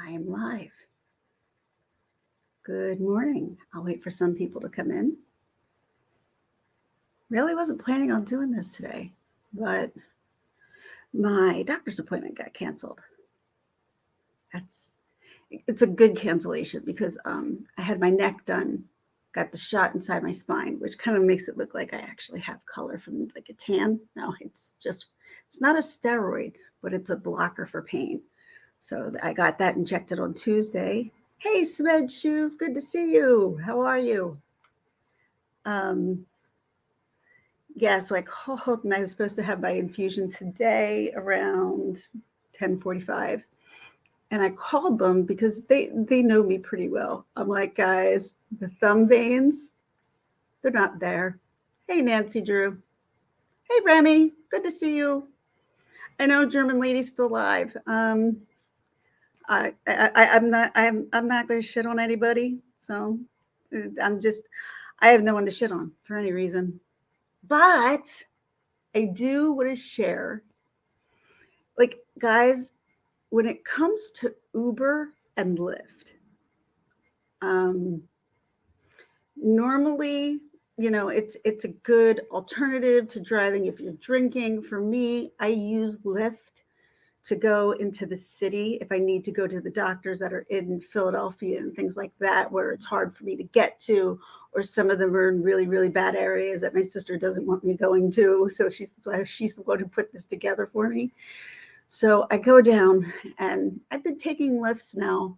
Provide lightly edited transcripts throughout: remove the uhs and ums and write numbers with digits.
I'm live. Good morning. I'll wait for some people to come in. Really wasn't planning on doing this today, but my doctor's appointment got canceled. It's a good cancellation because I had my neck done, got the shot inside my spine, which kind of makes it look like I actually have color from like a tan. No, it's not a steroid, but it's a blocker for pain. So I got that injected on Tuesday. Hey, Smed Shoes, good to see you. How are you? Um, yeah, so I called and I was supposed to have my infusion today around 10:45. And I called them because they know me pretty well. I'm like, guys, the thumb veins, they're not there. Hey, Nancy Drew. Hey, Remy, good to see you. I know German lady's still alive. I'm not going to shit on anybody. So I'm just, I have no one to shit on for any reason. But I do want to share, like, guys, when it comes to Uber and Lyft, um, normally, it's a good alternative to driving if you're drinking. For me, I use Lyft to go into the city if I need to go to the doctors that are in Philadelphia and things like that, where it's hard for me to get to, or some of them are in really, really bad areas that my sister doesn't want me going to. So she's the one who put this together for me. So I go down, and I've been taking lifts now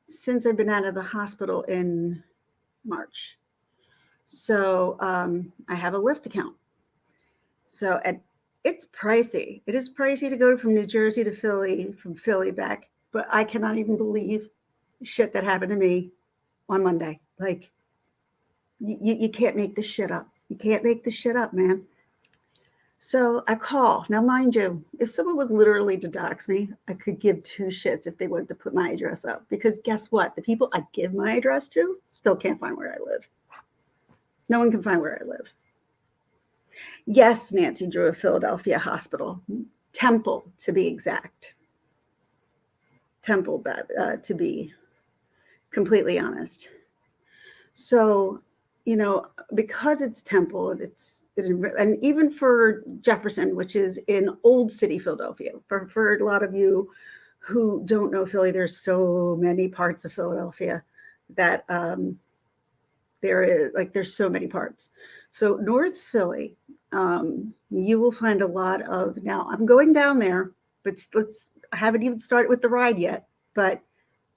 since I've been out of the hospital in March. So I have a Lyft account. So it's pricey. It is pricey to go from New Jersey to Philly, from Philly back. But I cannot even believe shit that happened to me on Monday. Like, you can't make this shit up. You can't make this shit up, man. So I call. Now, mind you, if someone was literally to dox me, I could give two shits if they wanted to put my address up. Because guess what? The people I give my address to still can't find where I live. No one can find where I live. Yes, Nancy Drew of Philadelphia Hospital, Temple to be exact. Temple, to be completely honest. So, because it's Temple, and even for Jefferson, which is in Old City, Philadelphia, for a lot of you who don't know Philly, there's so many parts of Philadelphia that there's so many parts. So North Philly, you will find a lot of, now I'm going down there, but I haven't even started with the ride yet, but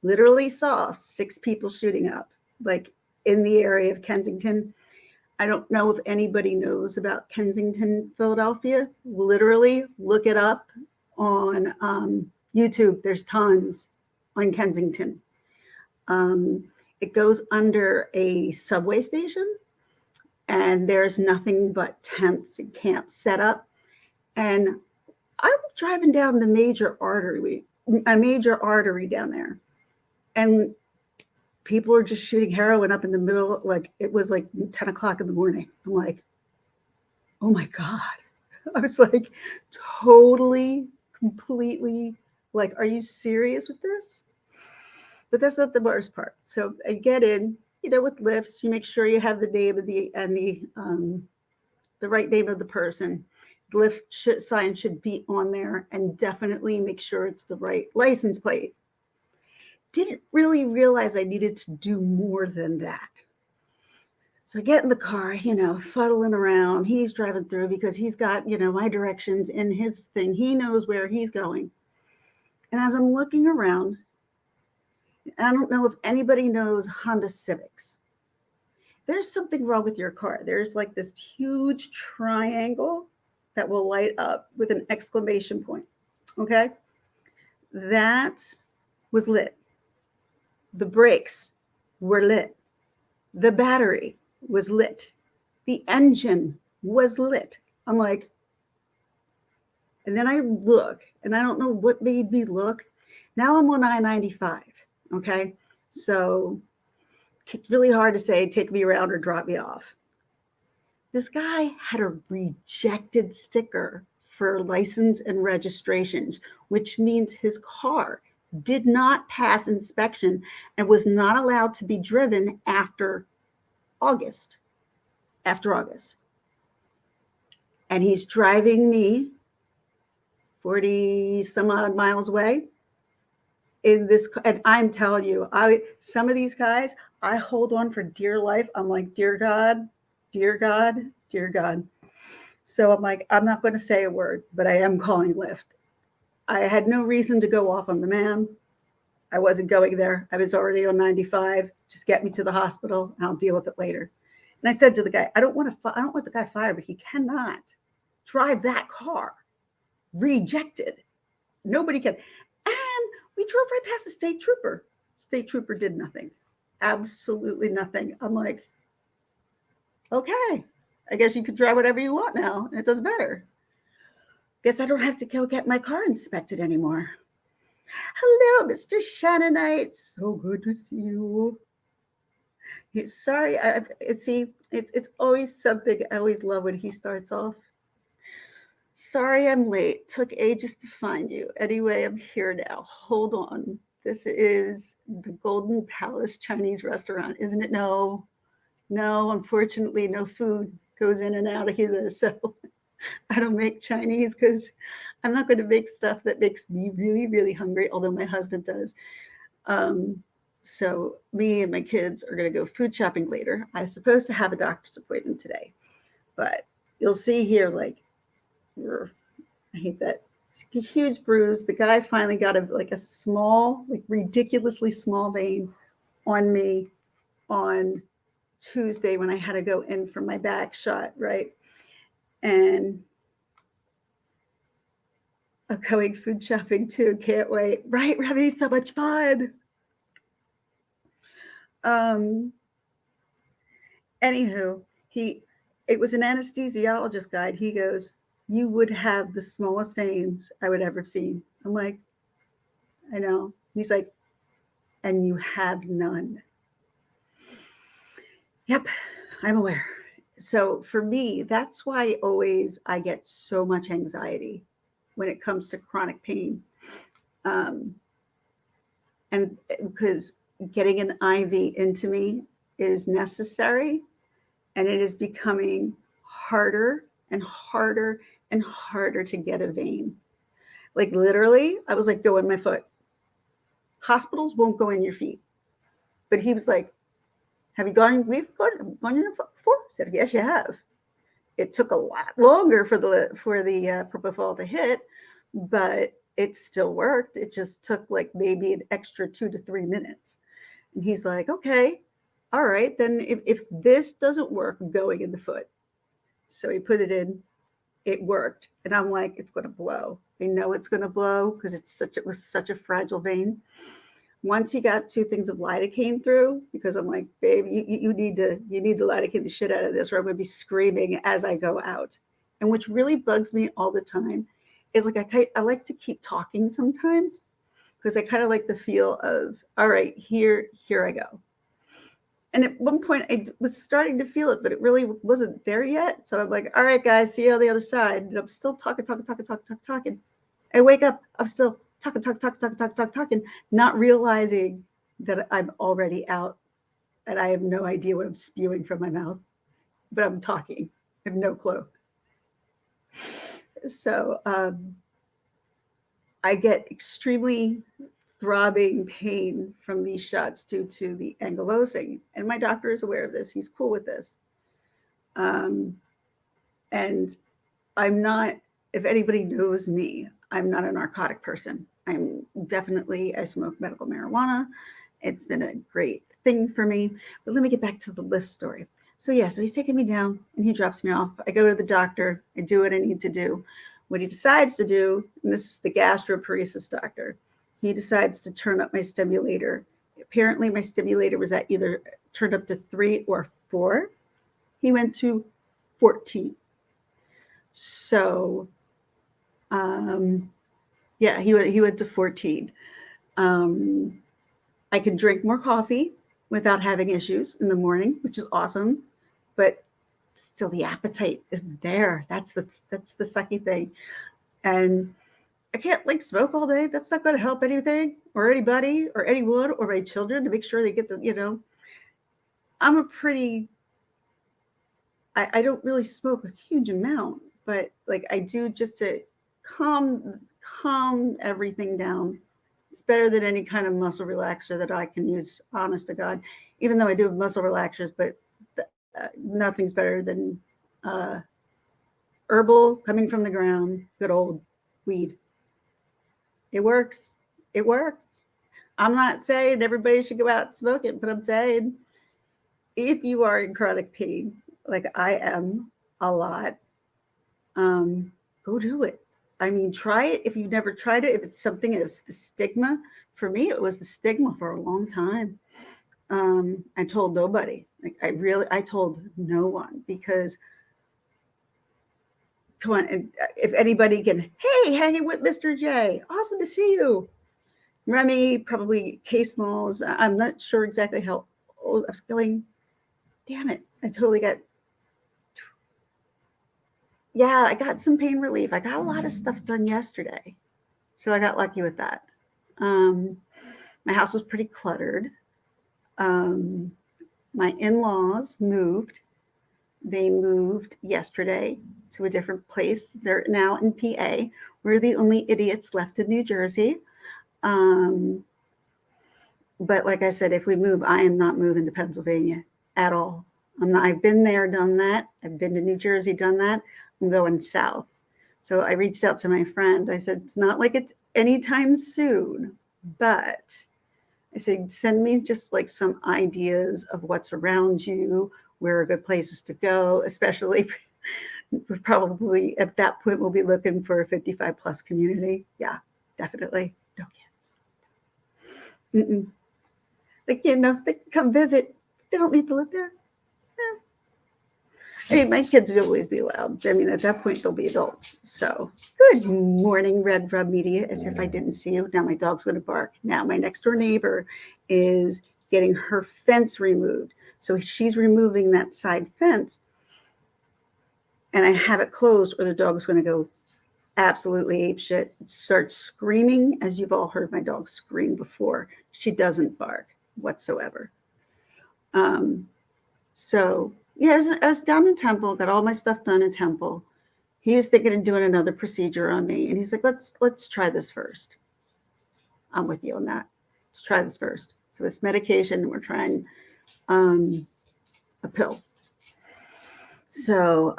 literally saw 6 people shooting up, like in the area of Kensington. I don't know if anybody knows about Kensington, Philadelphia. Literally look it up on YouTube. There's tons on Kensington. It goes under a subway station, and there's nothing but tents and camps set up. And I was driving down a major artery down there, and people are just shooting heroin up in the middle. Like, it was like 10 o'clock in the morning. I'm like, oh my God. I was like, totally, completely, like, are you serious with this? But that's not the worst part. So I get in, with lifts, you make sure you have the name of the right name of the person. The sign should be on there, and definitely make sure it's the right license plate. Didn't really realize I needed to do more than that. So I get in the car, fuddling around. He's driving through because he's got, my directions in his thing. He knows where he's going. And as I'm looking around, and I don't know if anybody knows Honda Civics. There's something wrong with your car. There's like this huge triangle that will light up with an exclamation point. Okay? That was lit. The brakes were lit. The battery was lit. The engine was lit. I'm like, and then I look, and I don't know what made me look. Now I'm on I-95. Okay, so it's really hard to say take me around or drop me off. This guy had a rejected sticker for license and registrations, which means his car did not pass inspection and was not allowed to be driven August, after August. And he's driving me 40 some odd miles away in this. And I'm telling you, some of these guys, I hold on for dear life. I'm like, dear God, dear God, dear God. So I'm like, I'm not going to say a word, but I am calling Lyft. I had no reason to go off on the man. I wasn't going there. I was already on 95. Just get me to the hospital and I'll deal with it later. And I said to the guy, I don't want the guy fired, but he cannot drive that car. Rejected. Nobody can. And we drove right past the state trooper. State trooper did nothing. Absolutely nothing. I'm like, okay, I guess you could drive whatever you want now. It doesn't matter. Guess I don't have to go get my car inspected anymore. Hello, Mr. Shannonite. So good to see you. Sorry, it's always something. I always love when he starts off. Sorry I'm late. Took ages to find you. Anyway, I'm here now. Hold on. This is the Golden Palace Chinese restaurant, isn't it? No, unfortunately, no food goes in and out of here. So I don't make Chinese because I'm not going to make stuff that makes me really, really hungry, although my husband does. So me and my kids are going to go food shopping later. I'm supposed to have a doctor's appointment today, but you'll see here, like, I hate that. It's a huge bruise. The guy finally got a small, like ridiculously small vein on me on Tuesday when I had to go in for my back shot, right? And I'm going food shopping too. Can't wait. Right? We're having so much fun. Anywho, it was an anesthesiologist guide. He goes, you would have the smallest veins I would ever seen. I'm like, I know. He's like, and you have none. Yep, I'm aware. So for me, that's why I get so much anxiety when it comes to chronic pain. And because getting an IV into me is necessary, and it is becoming harder and harder and harder to get a vein. Like literally, I was like, go in my foot. Hospitals won't go in your feet. But he was like, have you we've gone in your foot before? I said, yes, you have. It took a lot longer for the propofol to hit, but it still worked. It just took like maybe an extra 2 to 3 minutes. And he's like, okay, all right, then if this doesn't work, I'm going in the foot. So he put it in, it worked. And I'm like, it's going to blow. I know it's going to blow because it was such a fragile vein. Once he got 2 things of lidocaine through, because I'm like, babe, you need to lidocaine the shit out of this, or I'm going to be screaming as I go out. And which really bugs me all the time is like I like to keep talking sometimes because I kind of like the feel of, all right, here I go. And at one point I was starting to feel it, but it really wasn't there yet. So I'm like, all right, guys, see you on the other side. And I'm still talking. I wake up, I'm still talking, not realizing that I'm already out and I have no idea what I'm spewing from my mouth, but I'm talking. I have no clue. So I get extremely throbbing pain from these shots due to the ankylosing. And my doctor is aware of this. He's cool with this. And I'm not, if anybody knows me, I'm not a narcotic person. I smoke medical marijuana. It's been a great thing for me. But let me get back to the Lyft story. So he's taking me down and he drops me off. I go to the doctor. I do what I need to do. What he decides to do, and this is the gastroparesis doctor, he decides to turn up my stimulator. Apparently my stimulator was at either turned up to 3 or 4. He went to 14. So, he went to 14. I can drink more coffee without having issues in the morning, which is awesome. But still, the appetite isn't there. That's the sucky thing. And I can't like smoke all day. That's not going to help anything or anybody or anyone or my children to make sure they get the, I'm a pretty, I don't really smoke a huge amount, but like I do just to calm, calm everything down. It's better than any kind of muscle relaxer that I can use, honest to God, even though I do have muscle relaxers, but nothing's better than uh, herbal coming from the ground, good old weed. It works. It works. I'm not saying everybody should go out and smoke it, but I'm saying if you are in chronic pain, like I am a lot, um, go do it. I mean, try it if you've never tried it. If it's something that's the stigma, for me, it was the stigma for a long time. I told nobody. Like I told no one because come on, and if anybody can, hey, hanging with Mr. J, awesome to see you. Remy, probably case malls. I'm not sure exactly how old I was going. Damn it. I totally got, yeah, I got some pain relief. I got a lot of stuff done yesterday. So I got lucky with that. Um, my house was pretty cluttered. Um, my in laws moved. They moved yesterday to a different place. They're now in PA. We're the only idiots left in New Jersey. Um, but like I said, if we move, I am not moving to Pennsylvania at all. I've been there, done that. I've been to New Jersey, done that. I'm going south. So I reached out to my friend. I said, it's not like it's anytime soon, but I said, send me just like some ideas of what's around you, where are good places to go, especially probably at that point we'll be looking for a 55 plus community. Yeah, definitely. No kids. Mm-mm. Like, they can come visit. They don't need to live there. I mean, my kids will always be allowed. I mean, at that point, they'll be adults. So, good morning, Red Rub Media, as if I didn't see you. Now my dog's going to bark. Now, my next door neighbor is getting her fence removed. So, she's removing that side fence, and I have it closed, or the dog's going to go absolutely ape shit. It starts screaming, as you've all heard my dog scream before. She doesn't bark whatsoever. Um, so, yeah, I was down in Temple, got all my stuff done in Temple. He was thinking of doing another procedure on me, and he's like, let's try this first. I'm with you on that. Let's try this first. So it's medication. We're trying a pill. So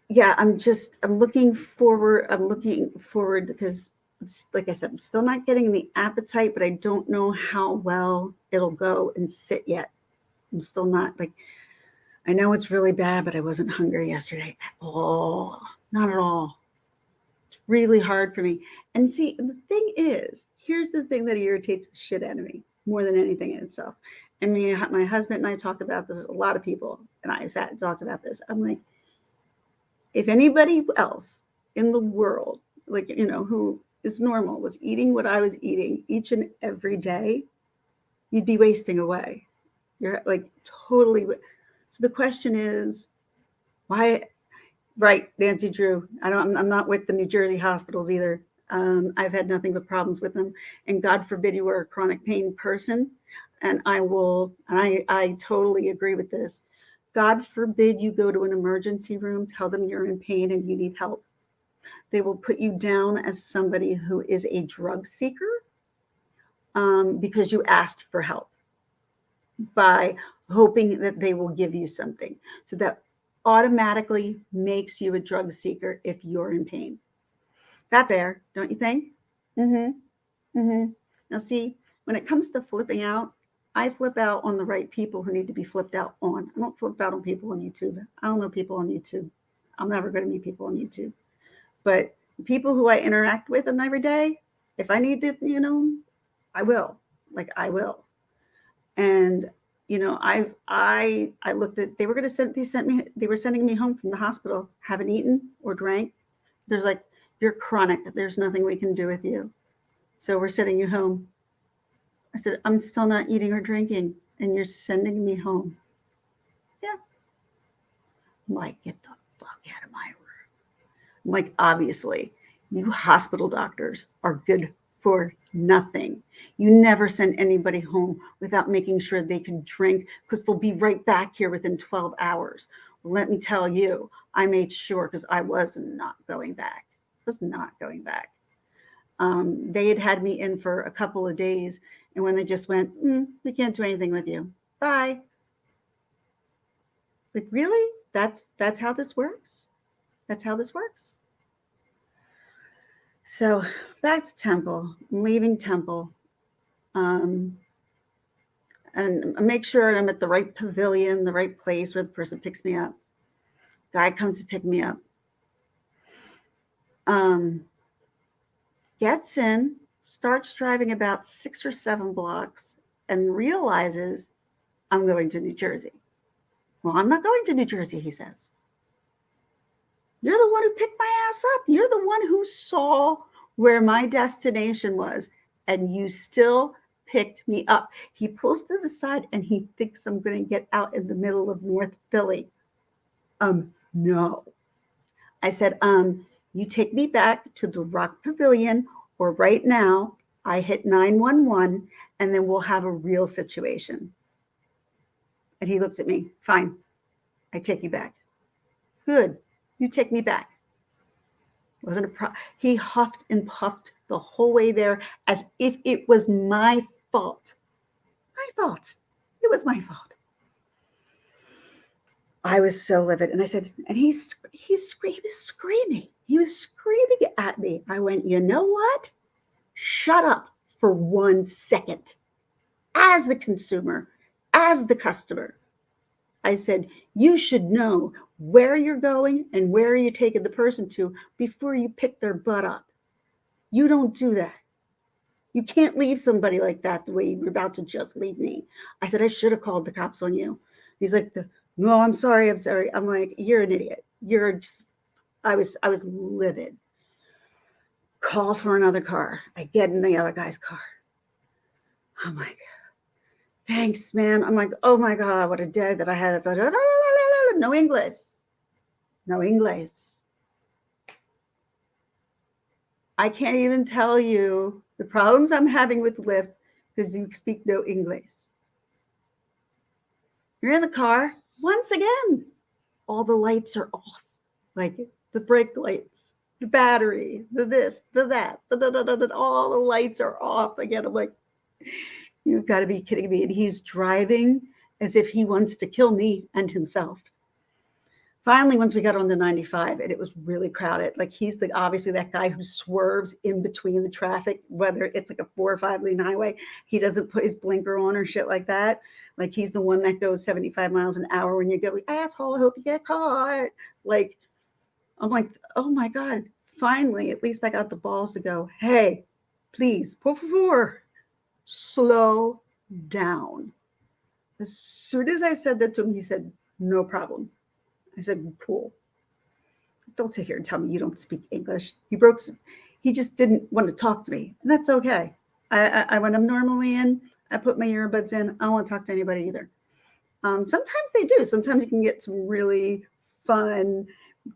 yeah, I'm looking forward. I'm looking forward because, like I said, I'm still not getting the appetite, but I don't know how well it'll go and sit yet. I'm still not like, I know it's really bad, but I wasn't hungry yesterday at all. Not at all. It's really hard for me. And see, the thing is, here's the thing that irritates the shit out of me more than anything in itself. I mean, my husband and I talked about this. A lot of people and I sat and talked about this. I'm like, if anybody else in the world, like, who is normal, was eating what I was eating each and every day, you'd be wasting away. You're like totally. So the question is, why? Right, Nancy Drew. I'm not with the New Jersey hospitals either. I've had nothing but problems with them, and God forbid you are a chronic pain person. And I will. And I totally agree with this. God forbid you go to an emergency room, tell them you're in pain and you need help. They will put you down as somebody who is a drug seeker because you asked for help by hoping that they will give you something. So that automatically makes you a drug seeker if you're in pain. That's fair, don't you think? Mm-hmm. Mm-hmm. Now, see, when it comes to flipping out, I flip out on the right people who need to be flipped out on. I don't flip out on people on YouTube. I don't know people on YouTube. I'm never going to meet people on YouTube. But people who I interact with in every day, if I need to, I will. Like I will. And I looked at, they were going to they were sending me home from the hospital, haven't eaten or drank. There's like, you're chronic. There's nothing we can do with you. So we're sending you home. I said, I'm still not eating or drinking, and you're sending me home. Yeah. I'm like, get the fuck out of my Like, obviously, you hospital doctors are good for nothing. You never send anybody home without making sure they can drink because they'll be right back here within 12 hours. Well, let me tell you, I made sure because I was not going back. Was not going back. They had me in for a couple of days, and when they just went, we can't do anything with you. Bye. Like, really? That's how this works? That's how this works? So back to Temple. I'm leaving Temple. Um, and make sure I'm at the right pavilion, the right place where the person picks me up. Guy comes to pick me up. Um, Gets in, starts driving about 6 or 7 blocks, and realizes I'm going to New Jersey. Well, I'm not going to New Jersey, he says. You're the one who picked my ass up. You're the one who saw where my destination was, and you still picked me up. He pulls to the side and he thinks I'm going to get out in the middle of North Philly. No. I said, you take me back to the Rock Pavilion, or right now I hit 911 and then we'll have a real situation. And he looks at me, fine, I take you back. Good, you take me back. Wasn't a he huffed and puffed the whole way there as if it was my fault. My fault. It was my fault. I was so livid. And I said, and he was screaming. He was screaming at me. I went, you know what? Shut up for 1 second. As the consumer, as the customer, I said, you should know where you're going and where you're taking the person to before you pick their butt up. You don't do that. You can't leave somebody like that the way you were about to just leave me. I said, I should have called the cops on you. He's like, no, I'm sorry. I'm like, you're an idiot. You're just, I was livid. Call for another car. I get in the other guy's car. I'm like, thanks, man. I'm like, oh my God, what a day that I had. No English. No English. I can't even tell you the problems I'm having with Lyft because you speak no English. You're in the car. Once again, all the lights are off. Like the brake lights, the battery, the this, the that, all the lights are off again. I'm like, you've got to be kidding me. And he's driving as if he wants to kill me and himself. Finally, once we got on the 95 and it was really crowded, like he's obviously that guy who swerves in between the traffic, whether it's like a 4 or 5 lane highway, he doesn't put his blinker on or shit like that. Like he's the one that goes 75 miles an hour when you go, asshole, I hope you get caught. Like, I'm like, oh my God, finally, at least I got the balls to go, hey, please, por favor, slow down. As soon as I said that to him, he said, no problem. I said, cool. Don't sit here and tell me you don't speak English. He just didn't want to talk to me. And that's okay. When I'm normally in, I put my earbuds in. I don't want to talk to anybody either. Sometimes they do. Sometimes you can get some really fun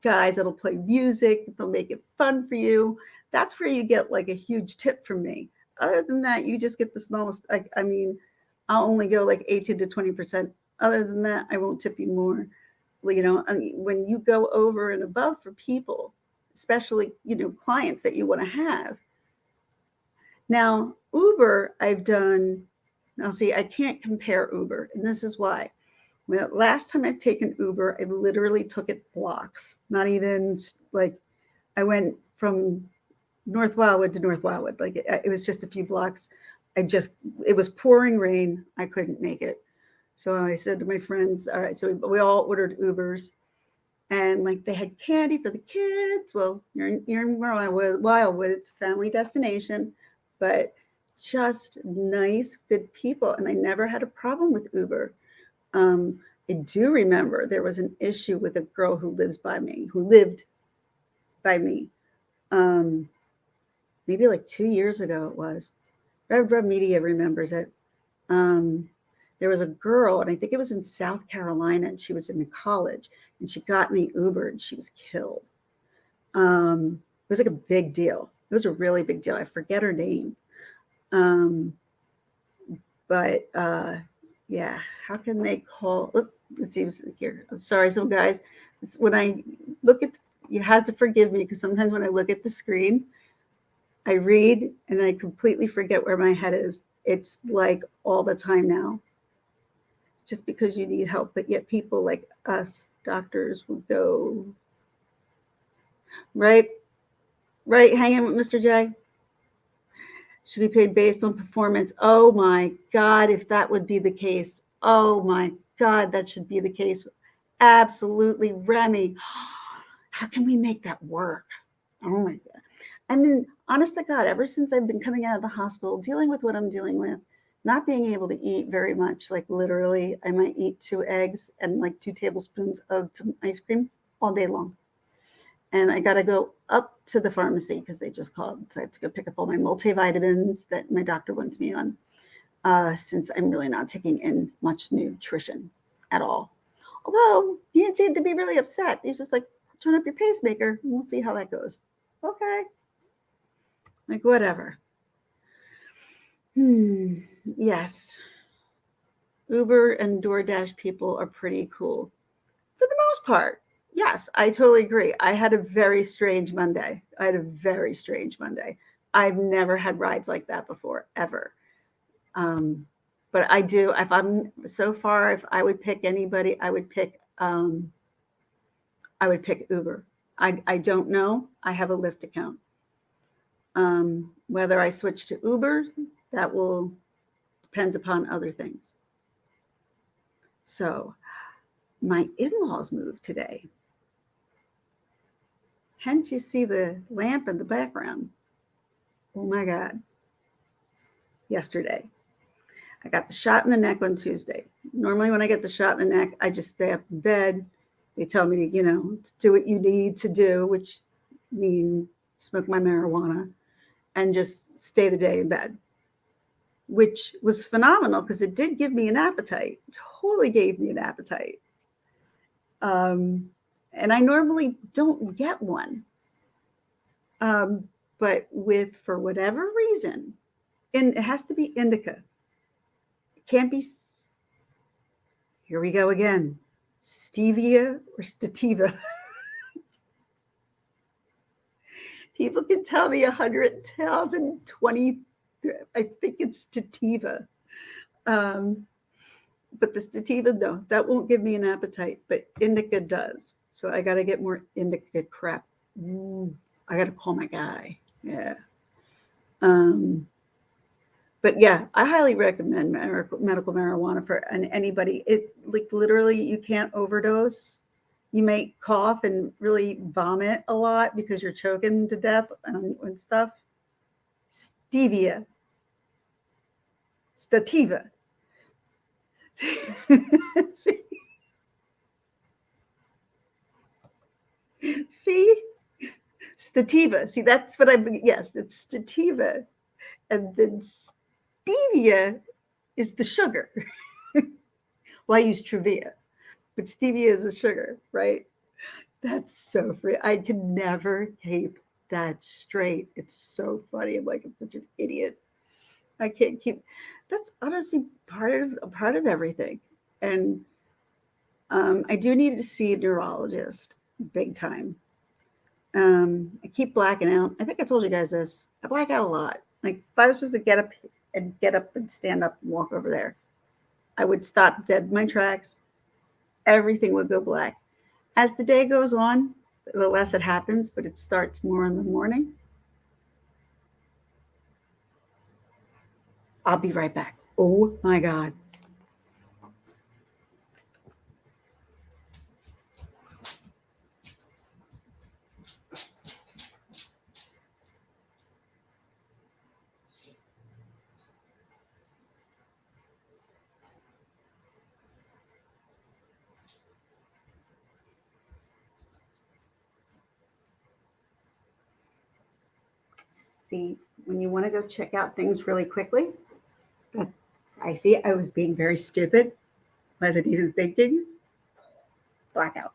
guys that'll play music. They'll make it fun for you. That's where you get like a huge tip from me. Other than that, you just get the smallest. I mean, I'll only go like 18 to 20%. Other than that, I won't tip you more. You know, when you go over and above for people, especially, you know, clients that you want to have. Now, Uber, I've done. Now, see, I can't compare Uber, and this is why. Well, last time I've taken Uber, I literally took it blocks. Not even like I went from North Wildwood to North Wildwood. Like it was just a few blocks. It was pouring rain. I couldn't make it. So I said to my friends, all right, so we all ordered Ubers, and like they had candy for the kids. Well, you're in Wildwood, it's a family destination, but just nice, good people. And I never had a problem with Uber. I do remember there was an issue with a girl who lived by me. Maybe like 2 years ago it was. Rev Media remembers it. There was a girl, and I think it was in South Carolina, and she was in college, and she got in the Uber, and she was killed. It was like a big deal. It was a really big deal. I forget her name. Um, but yeah, how can they call? Let's see here. I'm sorry, some guys. When I look at, you have to forgive me because sometimes when I look at the screen, I read and I completely forget where my head is. It's like all the time now. Just because you need help, but yet people like us, doctors, will go right, right, hanging with Mr. J. Should be paid based on performance. Oh my God, if that would be the case. Oh my God, that should be the case. Absolutely, Remy. How can we make that work? Oh my God. I mean, honest to God, ever since I've been coming out of the hospital, dealing with what I'm dealing with, not being able to eat very much, like literally, I might eat 2 eggs and like 2 tablespoons of some ice cream all day long. And I got to go up to the pharmacy because they just called. So I have to go pick up all my multivitamins that my doctor wants me on, since I'm really not taking in much nutrition at all. Although he didn't seem to be really upset. He's just like, turn up your pacemaker and we'll see how that goes. Okay. Like, whatever. Yes. Uber and DoorDash people are pretty cool for the most part. Yes, I totally agree. I had a very strange Monday. I had a very strange Monday. I've never had rides like that before, ever. Um, but I do. If I'm so far, if I would pick anybody, I would pick Uber. I don't know. I have a Lyft account. Whether I switch to Uber, that will depend upon other things. So my in-laws moved today. Hence you see the lamp in the background. Oh my God. Yesterday. I got the shot in the neck on Tuesday. Normally when I get the shot in the neck, I just stay up in bed. They tell me to, do what you need to do, which means smoke my marijuana and just stay the day in bed, which was phenomenal because it did give me an appetite. It totally gave me an appetite. And I normally don't get one. But for whatever reason, and it has to be indica. It can't be, here we go again, stevia or stativa. People can tell me 100,020, I think it's stativa. But the stativa, no, that won't give me an appetite, but indica does. So I got to get more indica crap. I got to call my guy. Yeah. But yeah, I highly recommend medical marijuana for anybody. It like literally you can't overdose. You may cough and really vomit a lot because you're choking to death and stuff. Stevia, stativa. See, stativa. See, that's what yes, it's stativa. And then stevia is the sugar. Well, I use Truvia, but stevia is a sugar, right? That's so free. I can never keep that straight. It's so funny. I'm like, I'm such an idiot. I can't keep. That's honestly part of everything. And I do need to see a neurologist, big time. I keep blacking out. I think I told you guys this. I black out a lot. Like if I was supposed to get up and stand up and walk over there, I would stop dead in my tracks. Everything would go black. As the day goes on, the less it happens, but it starts more in the morning. I'll be right back. Oh my God. See, when you want to go check out things really quickly, I see I was being very stupid. Wasn't even thinking. Blackout.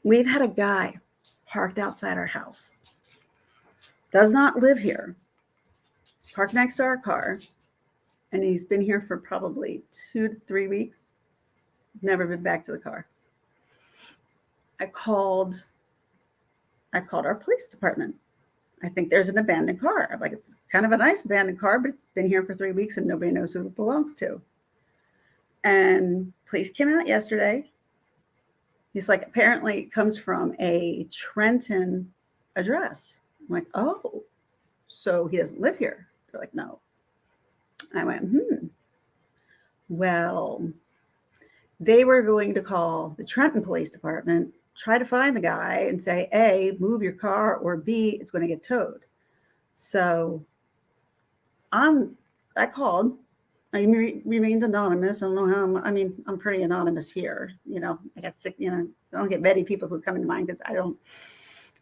We've had a guy parked outside our house. Does not live here. He's parked next to our car, and he's been here for probably 2 to 3 weeks. Never been back to the car. I called our police department. I think there's an abandoned car. I'm like, it's kind of a nice abandoned car, but it's been here for 3 weeks and nobody knows who it belongs to. And police came out yesterday. He's like, apparently it comes from a Trenton address. I'm like, oh, so he doesn't live here. They're like, no. I went, well, they were going to call the Trenton Police Department, try to find the guy and say, A, move your car, or B, it's going to get towed. So I called. I remained anonymous. I don't know how. I'm pretty anonymous here. I got sick. I don't get many people who come into mind because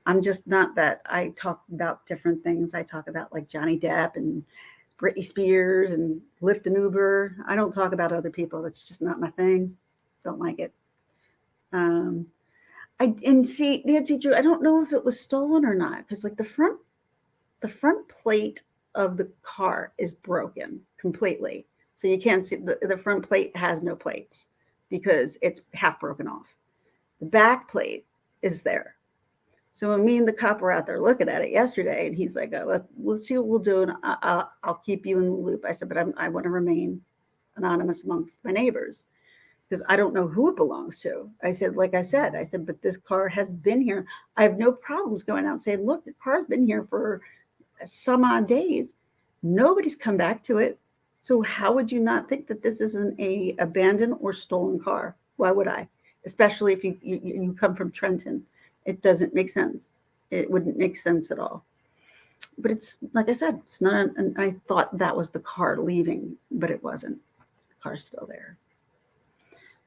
I'm just not that. I talk about different things. I talk about like Johnny Depp and Britney Spears and Lyft and Uber. I don't talk about other people. That's just not my thing. Don't like it. See, Nancy Drew, I don't know if it was stolen or not, because like the front plate of the car is broken completely. So you can't see the front plate has no plates because it's half broken off. The back plate is there. So when me and the cop were out there looking at it yesterday, and he's like, oh, let's see what we'll do, and I'll keep you in the loop. I said, but I want to remain anonymous amongst my neighbors because I don't know who it belongs to. I said, but this car has been here. I have no problems going out and saying, look, the car's been here for some odd days. Nobody's come back to it. So how would you not think that this isn't a abandoned or stolen car? Why would I? Especially if you come from Trenton. It doesn't make sense. It wouldn't make sense at all. But it's, like I said, it's not, and I thought that was the car leaving, but it wasn't. The car's still there.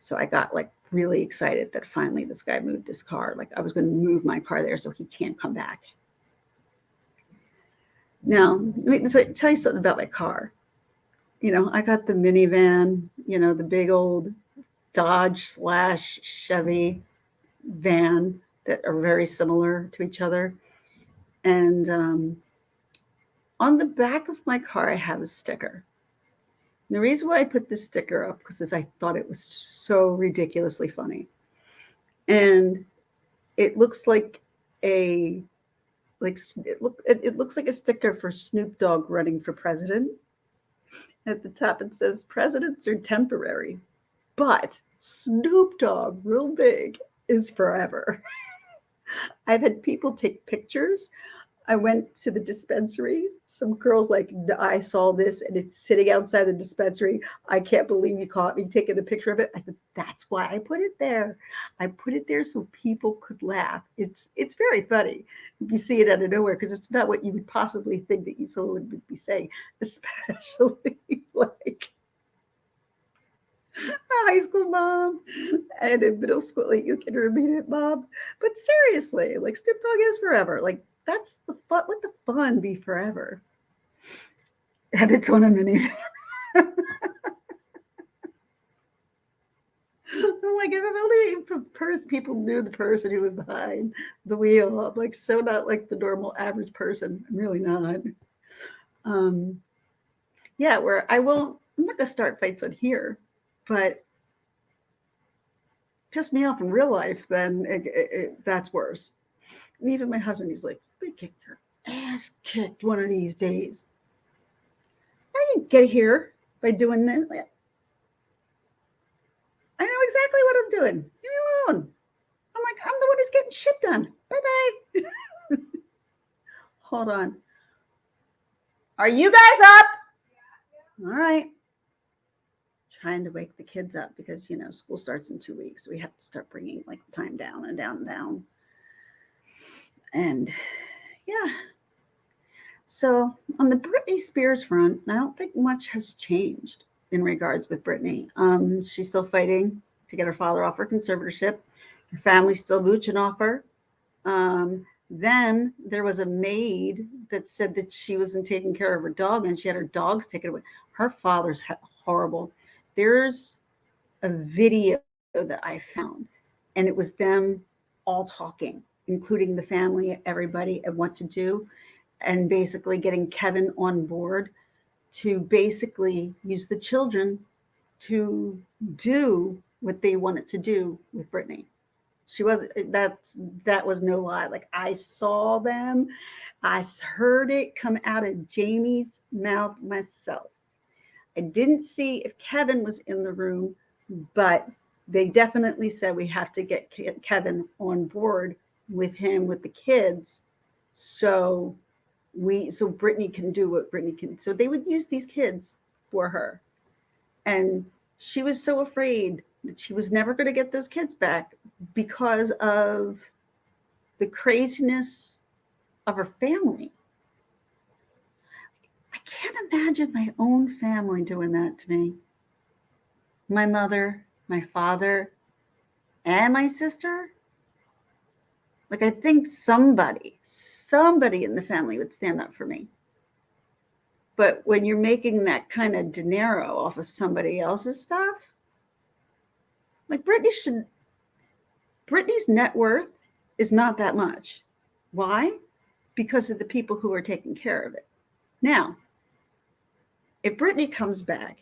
So I got like really excited that finally this guy moved his car. Like I was going to move my car there so he can't come back. Now, let me tell you something about my car. I got the minivan, the big old Dodge / Chevy van that are very similar to each other. And on the back of my car, I have a sticker. And the reason why I put this sticker up because I thought it was so ridiculously funny. And it looks like it looks like a sticker for Snoop Dogg running for president. At the top, it says, presidents are temporary, but Snoop Dogg, real big, is forever. I've had people take pictures. I went to the dispensary. Some girls like, I saw this and it's sitting outside the dispensary. I can't believe you caught me taking a picture of it. I said, that's why I put it there. I put it there so people could laugh. It's very funny if you see it out of nowhere because it's not what you would possibly think that someone would be saying, especially like a high school mom and a middle school, like you can intermediate mom. But seriously, like Snoop Dogg is forever. Like that's the fun. Let the fun be forever. And it's on a minivan. I'm like, if only people knew the person who was behind the wheel. I'm like, so not like the normal average person. I'm really not. Where I'm not gonna start fights on here, but piss me off in real life, then that's worse. And even my husband, he's like, we get your ass kicked one of these days. I didn't get here by doing that. I know exactly what I'm doing. Leave me alone. I'm like, I'm the one who's getting shit done. Bye-bye. Hold on. Are you guys up? All right. Trying to wake the kids up because, school starts in 2 weeks. We have to start bringing like the time down and down and down. And yeah. So on the Britney Spears front, I don't think much has changed in regards with Britney. She's still fighting to get her father off her conservatorship. Her family's still mooching off her. Then there was a maid that said that she wasn't taking care of her dog and she had her dogs taken away. Her father's horrible. There's a video that I found and it was them all talking. including the family, everybody, and what to do, and basically getting Kevin on board to basically use the children to do what they wanted to do with Brittany. She was that was no lie. Like I saw them, I heard it come out of Jamie's mouth myself. I didn't see if Kevin was in the room, but they definitely said we have to get Kevin on board with him with the kids, so Brittany can do what Brittany can. So they would use these kids for her, and she was so afraid that she was never going to get those kids back because of the craziness of her family. I can't imagine my own family doing that to me. My mother, my father, and my sister. Like I think somebody in the family would stand up for me. But when you're making that kind of dinero off of somebody else's stuff, like Brittany's net worth is not that much. Why? Because of the people who are taking care of it. Now, if Brittany comes back,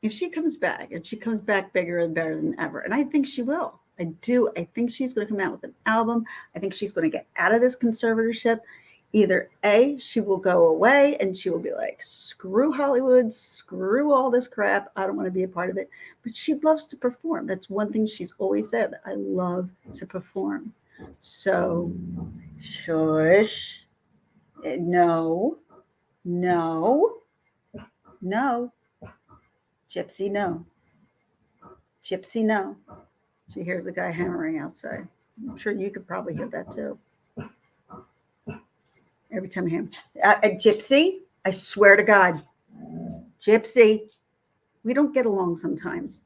if she comes back and she comes back bigger and better than ever, and I think she will. I do. I think she's going to come out with an album. I think she's going to get out of this conservatorship. Either A, she will go away and she will be like, screw Hollywood, screw all this crap. I don't want to be a part of it. But she loves to perform. That's one thing she's always said. I love to perform. So, shush. No, no, no. Gypsy, no. Gypsy, no. She hears the guy hammering outside. I'm sure you could probably hear that too. Every time I hammer. Gypsy, I swear to God. Gypsy, we don't get along sometimes.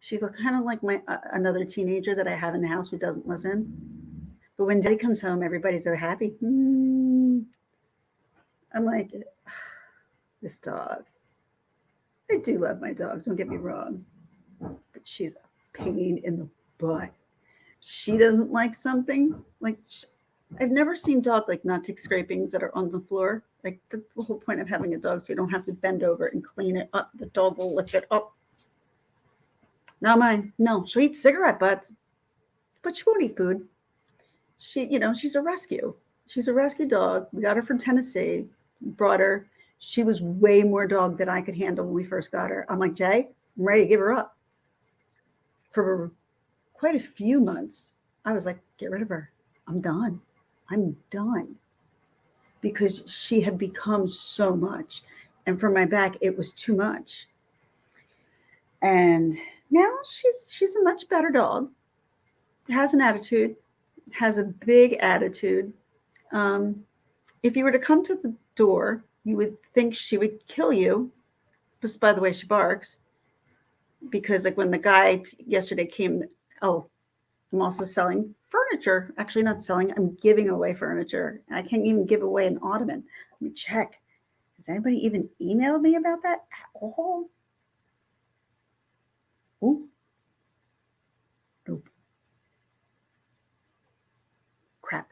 She's kind of like my another teenager that I have in the house who doesn't listen. But when Daddy comes home, everybody's so happy. I'm like, this dog. I do love my dogs, don't get me wrong. But she's a pain in the butt. She doesn't like something. Like, I've never seen dog like not take scrapings that are on the floor. Like, that's the whole point of having a dog, so you don't have to bend over and clean it up. The dog will lick it up. Not mine. No, she'll eat cigarette butts, but she won't eat food. She's a rescue. She's a rescue dog. We got her from Tennessee, brought her. She was way more dog than I could handle when we first got her. I'm like, Jay, I'm ready to give her up. For quite a few months, I was like, get rid of her. I'm done. I'm done. Because she had become so much. And for my back, it was too much. And now she's a much better dog. Has an attitude, has a big attitude. If you were to come to the door, you would think she would kill you, just by the way she barks. Because like when the guy yesterday came, I'm also selling furniture. Actually, not selling. I'm giving away furniture. And I can't even give away an ottoman. Let me check. Has anybody even emailed me about that at all? Ooh. Nope. Crap.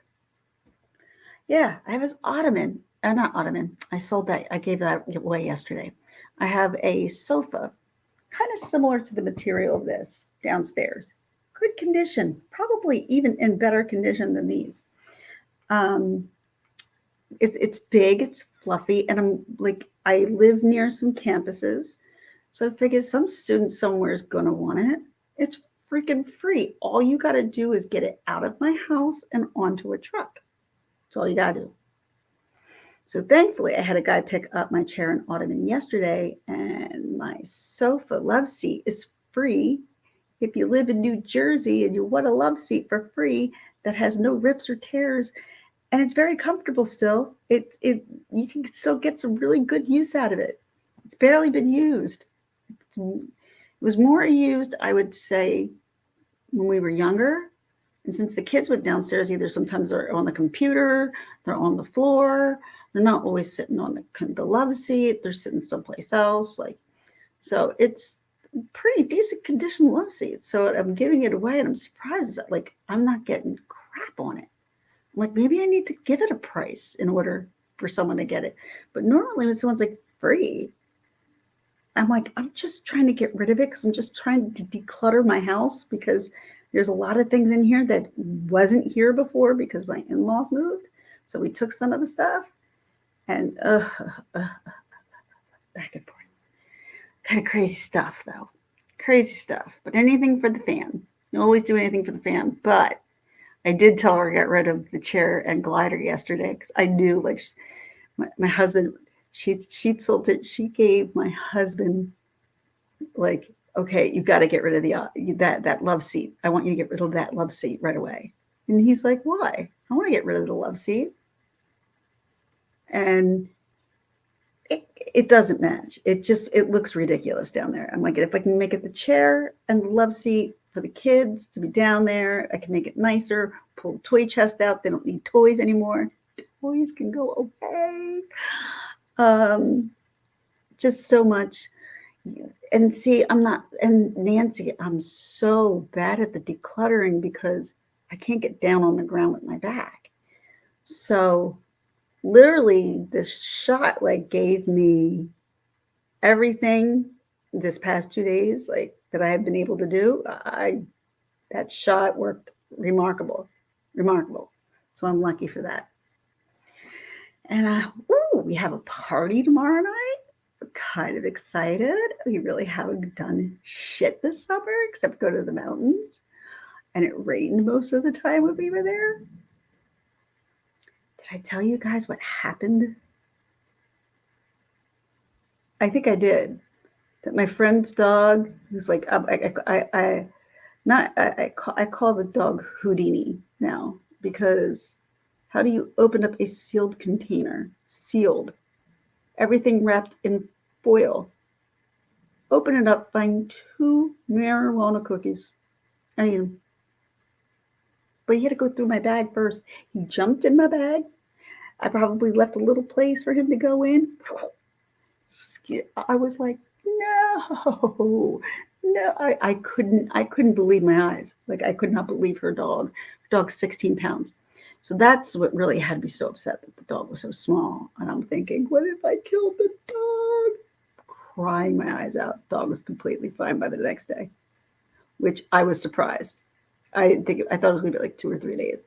Yeah, I have this ottoman. Not ottoman. I sold that. I gave that away yesterday. I have a sofa, kind of similar to the material of this downstairs. Good condition, probably even in better condition than these. It's big, it's fluffy, and I live near some campuses, so I figure some student somewhere is gonna want it. It's freaking free. All you gotta do is get it out of my house and onto a truck. That's all you gotta do. So thankfully, I had a guy pick up my chair and ottoman yesterday, and my sofa love seat is free. If you live in New Jersey and you want a love seat for free that has no rips or tears, and it's very comfortable still, you can still get some really good use out of it. It's barely been used. It was more used, I would say, when we were younger. And since the kids went downstairs, either sometimes they're on the computer, they're on the floor, they're not always sitting on the love seat, they're sitting someplace else. So pretty decent condition love seat. So I'm giving it away and I'm surprised that like I'm not getting crap on it. I'm like, maybe I need to give it a price in order for someone to get it. But normally when someone's like free, I'm like, I'm just trying to get rid of it because I'm just trying to declutter my house because there's a lot of things in here that wasn't here before because my in-laws moved. So we took some of the stuff and back and forth. Kind of crazy stuff though. Crazy stuff. But anything for the fam. You always do anything for the fam. But I did tell her to get rid of the chair and glider yesterday because I knew like my husband, she told it, she gave my husband like, okay, you've got to get rid of the that love seat. I want you to get rid of that love seat right away. And he's like, why? I want to get rid of the love seat. And it doesn't match. It looks ridiculous down there. I'm like, if I can make it the chair and the love seat for the kids to be down there, I can make it nicer. Pull the toy chest out. They don't need toys anymore. Toys can go away. Just so much. And see, I'm not, and Nancy, I'm so bad at the decluttering because I can't get down on the ground with my back. So literally this shot like gave me everything this past 2 days like that I have been able to do. That shot worked remarkable. So I'm lucky for that. And we have a party tomorrow night. I'm kind of excited. We really haven't done shit this summer except go to the mountains. And it rained most of the time when we were there. Did I tell you guys what happened? I think I did. That my friend's dog, who's like, I call the dog Houdini now because how do you open up a sealed container? Sealed. Everything wrapped in foil. Open it up, find 2 marijuana cookies. I eat them. But he had to go through my bag first. He jumped in my bag. I probably left a little place for him to go in. I was like, no. I couldn't believe my eyes. Like I could not believe her dog. Her dog's 16 pounds. So that's what really had me so upset that the dog was so small. And I'm thinking, what if I killed the dog? Crying my eyes out. The dog was completely fine by the next day, which I was surprised. I didn't think I thought it was gonna be like 2 or 3 days.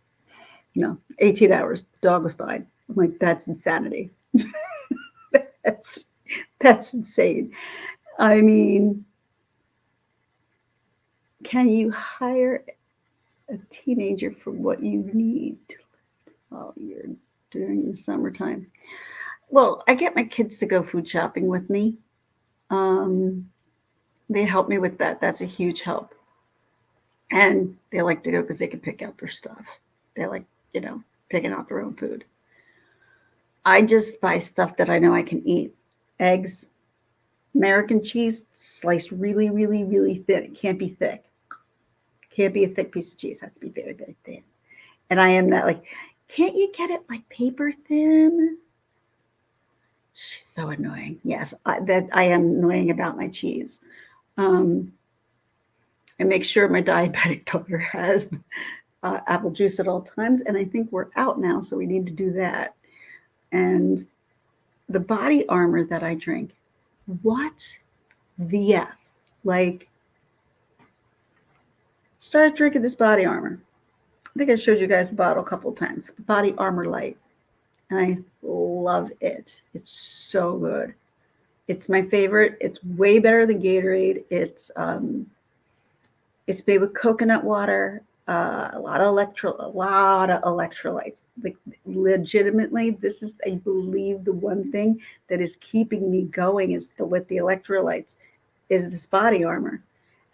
No, 18 hours. The dog was fine. I'm like, that's insanity. that's insane. I mean, can you hire a teenager for what you need while you're during the summertime? Well, I get my kids to go food shopping with me. Um, they help me with that. That's a huge help. And they like to go because they can pick out their stuff. They like, picking out their own food. I just buy stuff that I know I can eat. Eggs, American cheese, sliced really, really, really thin. It can't be thick. Can't be a thick piece of cheese. It has to be very, very thin. And I am that like, can't you get it like paper thin? She's so annoying. Yes, I am annoying about my cheese. I make sure my diabetic daughter has apple juice at all times, and I think we're out now, so we need to do that. And the body armor that I drink, what the F? Like, started drinking this body armor. I think I showed you guys the bottle a couple of times. Body Armor Light. And I love it. It's so good. It's my favorite. It's way better than Gatorade. It's made with coconut water, a lot of electrolytes. Like legitimately, this is, I believe, the one thing that is keeping me going is with the electrolytes is this body armor.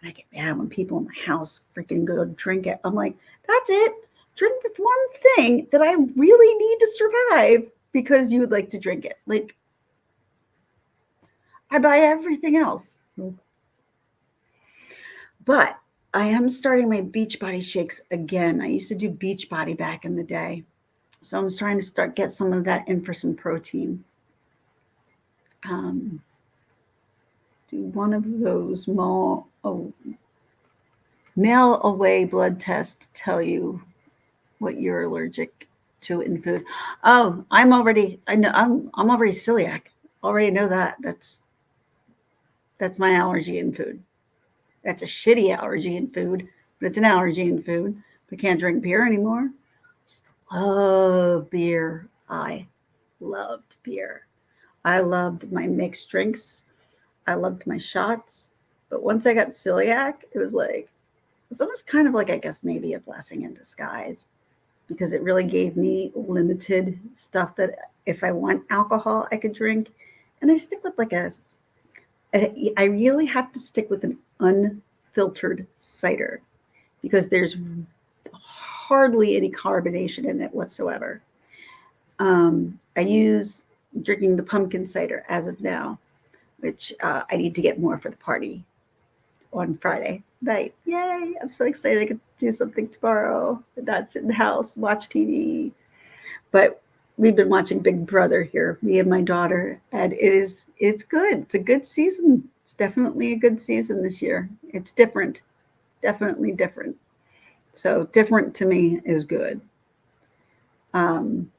And I get mad when people in my house freaking go drink it. I'm like, that's it. Drink this one thing that I really need to survive because you would like to drink it. Like, I buy everything else. But I am starting my Beachbody shakes again. I used to do Beachbody back in the day. So I'm trying to get some of that in for some protein. do one of those mail away blood tests to tell you what you're allergic to in food. Oh, I know I'm already celiac. Already know that. That's my allergy in food. That's a shitty allergy in food, but it's an allergy in food. I can't drink beer anymore. Just love beer. I loved beer. I loved my mixed drinks. I loved my shots. But once I got celiac, it was like, it's almost kind of like, I guess, maybe a blessing in disguise because it really gave me limited stuff that if I want alcohol, I could drink. And I stick with I really have to stick with an unfiltered cider because there's hardly any carbonation in it whatsoever. I use drinking the pumpkin cider as of now, which I need to get more for the party on Friday night. Yay! I'm so excited I can do something tomorrow and not sit in the house, watch TV. But we've been watching Big Brother here, me and my daughter, and it's good. It's a good season. It's definitely a good season this year. It's different, definitely different. So different to me is good. Um,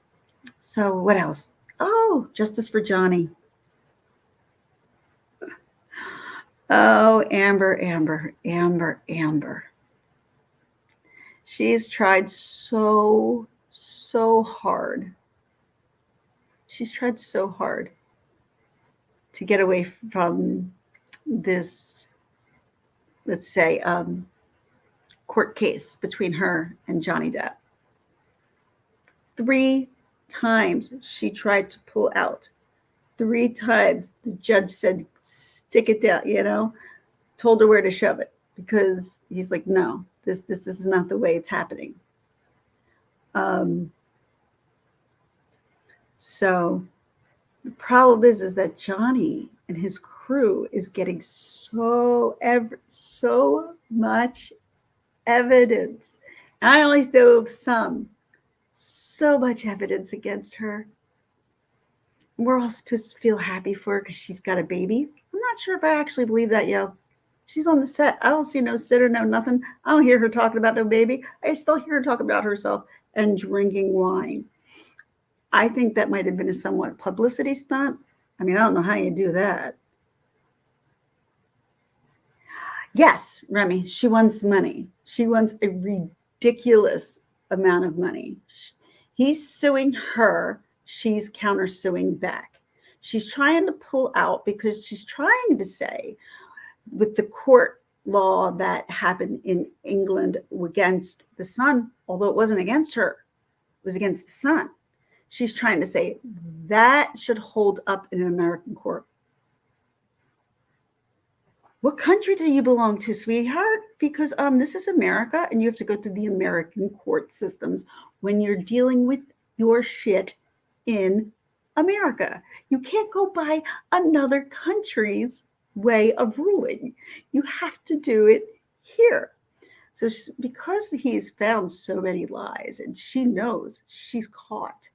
so what else? Oh, Justice for Johnny. Oh, Amber. She's tried so hard. She's tried so hard to get away from this, let's say, court case between her and Johnny Depp. 3 times she tried to pull out. 3 times the judge said, stick it down, told her where to shove it because he's like, no, this is not the way it's happening. So the problem is that Johnny and his crew is getting so much evidence. I only know some. So much evidence against her. We're all supposed to feel happy for her because she's got a baby. I'm not sure if I actually believe that, yo. She's on the set. I don't see no sitter, no nothing. I don't hear her talking about no baby. I still hear her talk about herself and drinking wine. I think that might have been a somewhat publicity stunt. I mean, I don't know how you do that. Yes, Remy, she wants money. She wants a ridiculous amount of money. He's suing her. She's countersuing back. She's trying to pull out because she's trying to say, with the court law that happened in England against the son, although it wasn't against her, it was against the son. She's trying to say that should hold up in an American court. What country do you belong to, sweetheart? Because this is America and you have to go through the American court systems when you're dealing with your shit in America. You can't go by another country's way of ruling. You have to do it here. So because he's found so many lies and she knows she's caught,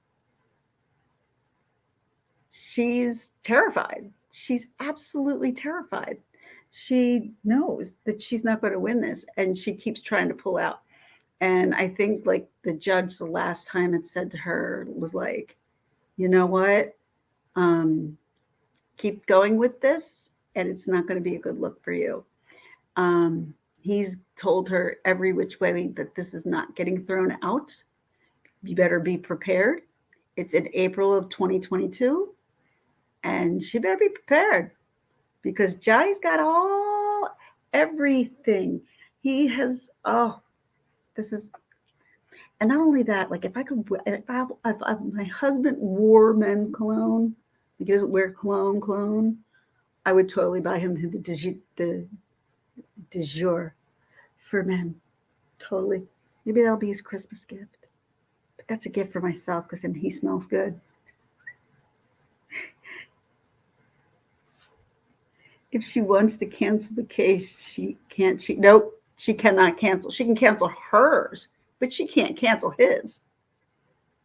she's terrified. She's absolutely terrified. She knows that she's not going to win this and she keeps trying to pull out. And I think like the judge the last time had said to her was like, you know what? Keep going with this and it's not going to be a good look for you. He's told her every which way that this is not getting thrown out. You better be prepared. It's in April of 2022 and she better be prepared because Johnny's got everything. He has, this is, and not only that, like if my husband wore men's cologne, he doesn't wear cologne, I would totally buy him the de jour for men. Totally. Maybe that'll be his Christmas gift. But that's a gift for myself because then he smells good. If she wants to cancel the case, nope, she cannot cancel. She can cancel hers, but she can't cancel his.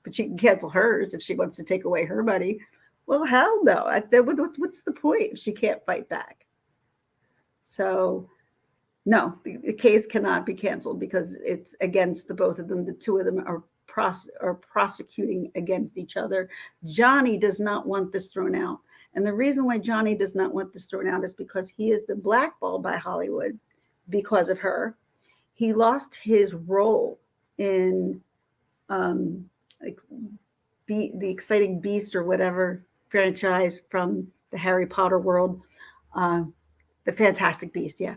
But she can cancel hers if she wants to take away her money. Well, hell no. What's the point if she can't fight back? So no, the case cannot be canceled because it's against the both of them. The two of them are prosecuting against each other. Johnny does not want this thrown out. And the reason why Johnny does not want this thrown out is because he has been blackballed by Hollywood because of her. He lost his role in like the Exciting Beast or whatever franchise from the Harry Potter world, uh, the Fantastic Beast. Yeah,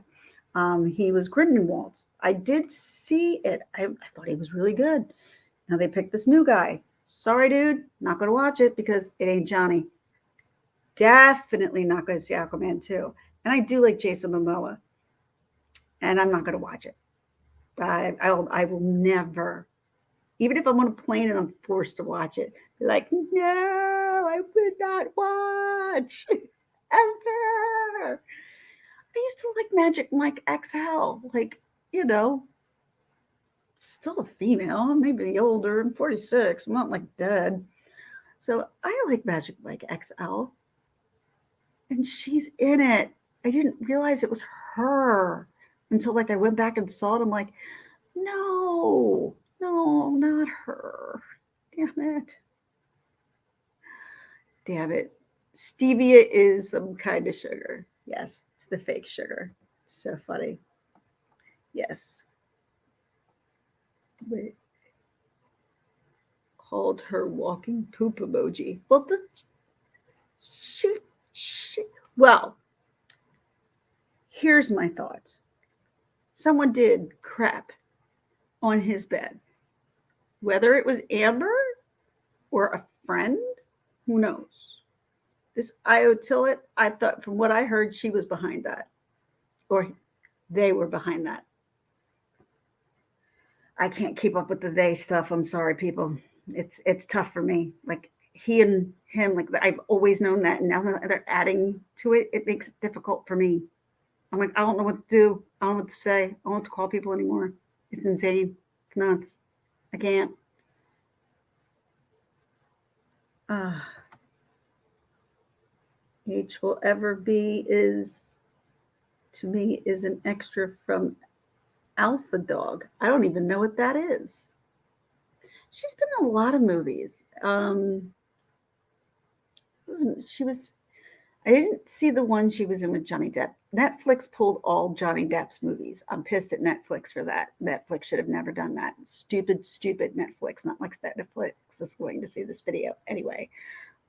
he was Grindelwald. I did see it. I thought he was really good. Now they picked this new guy. Sorry, dude, not gonna watch it because it ain't Johnny. Definitely not gonna see Aquaman 2. And I do like Jason Momoa, and I'm not gonna watch it. I will never, even if I'm on a plane and I'm forced to watch it, be like, no, I would not watch ever. I used to like Magic Mike XL, like, you know, still a female, maybe older. I'm 46. I'm not like dead. So I like Magic Mike XL, and she's in it. I didn't realize it was her until like I went back and saw it. I'm like, no, no, not her. Damn it. Damn it. Stevia is some kind of sugar. Yes, it's the fake sugar. So funny. Yes. Wait, called her walking poop emoji. Well, she, she, well, here's my thoughts. Someone did crap on his bed. Whether it was Amber or a friend, who knows? This Io Tillett, I thought from what I heard, she was behind that. Or they were behind that. I can't keep up with the they stuff. I'm sorry, people. It's tough for me. Like he and him, like I've always known that, and now that they're adding to it, it makes it difficult for me. I'm like, I don't know what to do. I don't know what to say. I don't know what to call people anymore. It's insane. It's nuts. I can't. Uh, H will ever be is to me is an extra from Alpha Dog. I don't even know what that is. She's been in a lot of movies. She was. I didn't see the one she was in with Johnny Depp. Netflix pulled all Johnny Depp's movies. I'm pissed at Netflix for that. Netflix should have never done that. Stupid, stupid Netflix. Not like that Netflix is going to see this video anyway.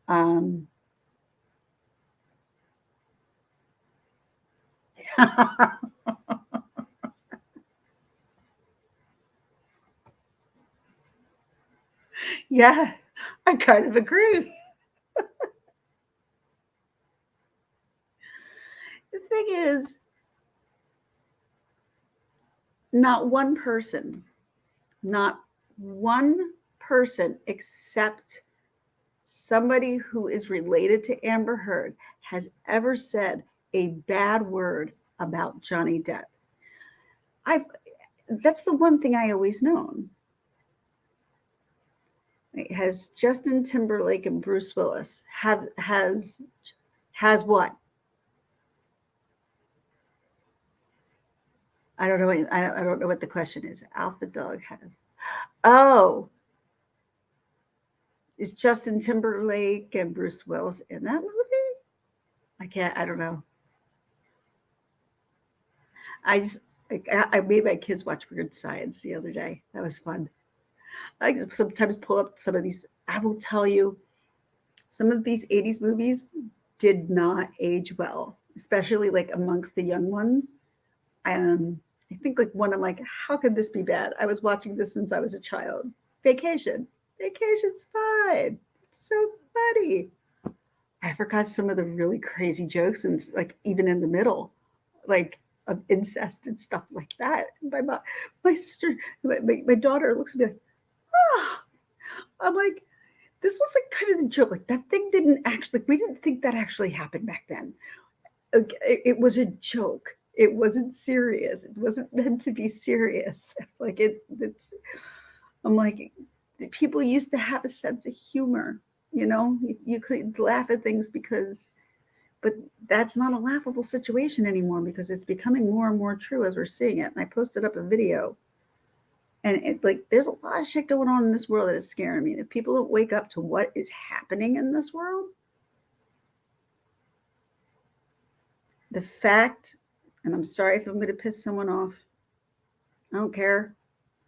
Um, yeah, I kind of agree. The thing is, not one person, not one person except somebody who is related to Amber Heard has ever said a bad word about Johnny Depp. I That's the one thing I always known. Right? Has Justin Timberlake and Bruce Willis have has what? I don't know. I don't know what the question is. Alpha Dog has. Oh, is Justin Timberlake and Bruce Willis in that movie? I can't. I don't know. I just I made my kids watch Weird Science the other day. That was fun. I sometimes pull up some of these. I will tell you, some of these 80s movies did not age well, especially like amongst the young ones. I think like one, I'm like, how could this be bad? I was watching this since I was a child. Vacation. Vacation's fine. It's so funny. I forgot some of the really crazy jokes and like even in the middle, like of incest and stuff like that. My sister, my daughter looks at me like, oh, I'm like, this was like kind of the joke. Like that thing didn't actually, we didn't think that actually happened back then. It was a joke. It wasn't serious. It wasn't meant to be serious. Like I'm like, people used to have a sense of humor. You could laugh at things because, But that's not a laughable situation anymore because it's becoming more and more true as we're seeing it. And I posted up a video, and it's like there's a lot of shit going on in this world that is scaring me. And if people don't wake up to what is happening in this world, the fact, and I'm sorry if I'm going to piss someone off, I don't care,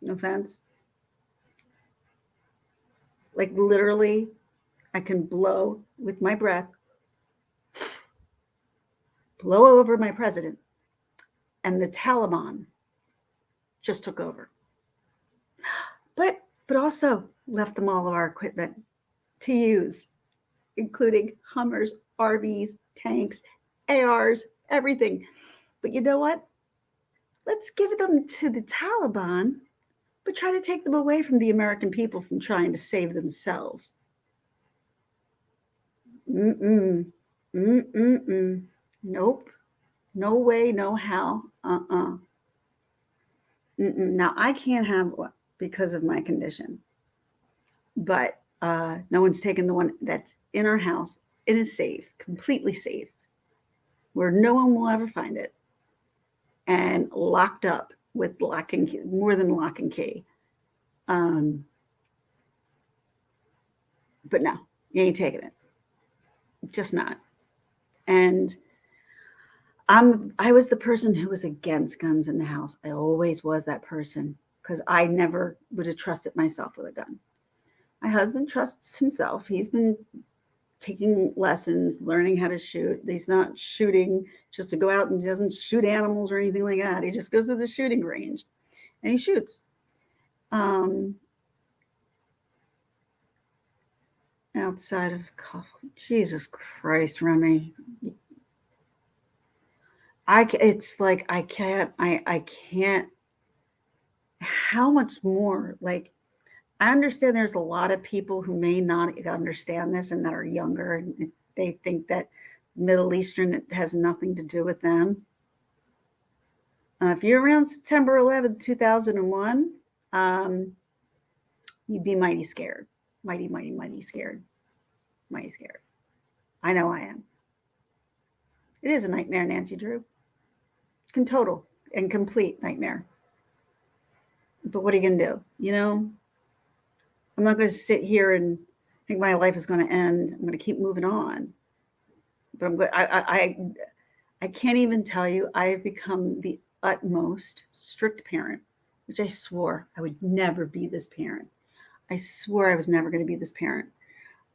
no offense. Like literally, I can blow with my breath, blow over my president, and the Taliban just took over. But also left them all of our equipment to use, including Hummers, RVs, tanks, ARs, everything. But you know what? Let's give them to the Taliban, but try to take them away from the American people from trying to save themselves. Mm-mm. Mm-mm-mm. Nope. No way, no how. Mm-mm. Now, I can't have one because of my condition, but no one's taken the one that's in our house. It is safe, completely safe, where no one will ever find it, and locked up with lock and key, more than lock and key. Um, but no, you ain't taking it. Just not. And I was the person who was against guns in the house. I always was that person because I never would have trusted myself with a gun. My husband trusts himself. He's been taking lessons, learning how to shoot. He's not shooting just to go out, and he doesn't shoot animals or anything like that. He just goes to the shooting range and he shoots. Outside of coffee, Jesus Christ, Remy. It's like I can't. How much more? Like, I understand there's a lot of people who may not understand this and that are younger, and they think that Middle Eastern has nothing to do with them. If you're around September 11th, 2001, you'd be mighty scared. Mighty, mighty, mighty scared. Mighty scared. I know I am. It is a nightmare, Nancy Drew. Total and complete nightmare. But what are you going to do? You know, I'm not going to sit here and think my life is going to end. I'm going to keep moving on. But I can't even tell you, I have become the utmost strict parent, which I swore I would never be this parent. I swore I was never going to be this parent.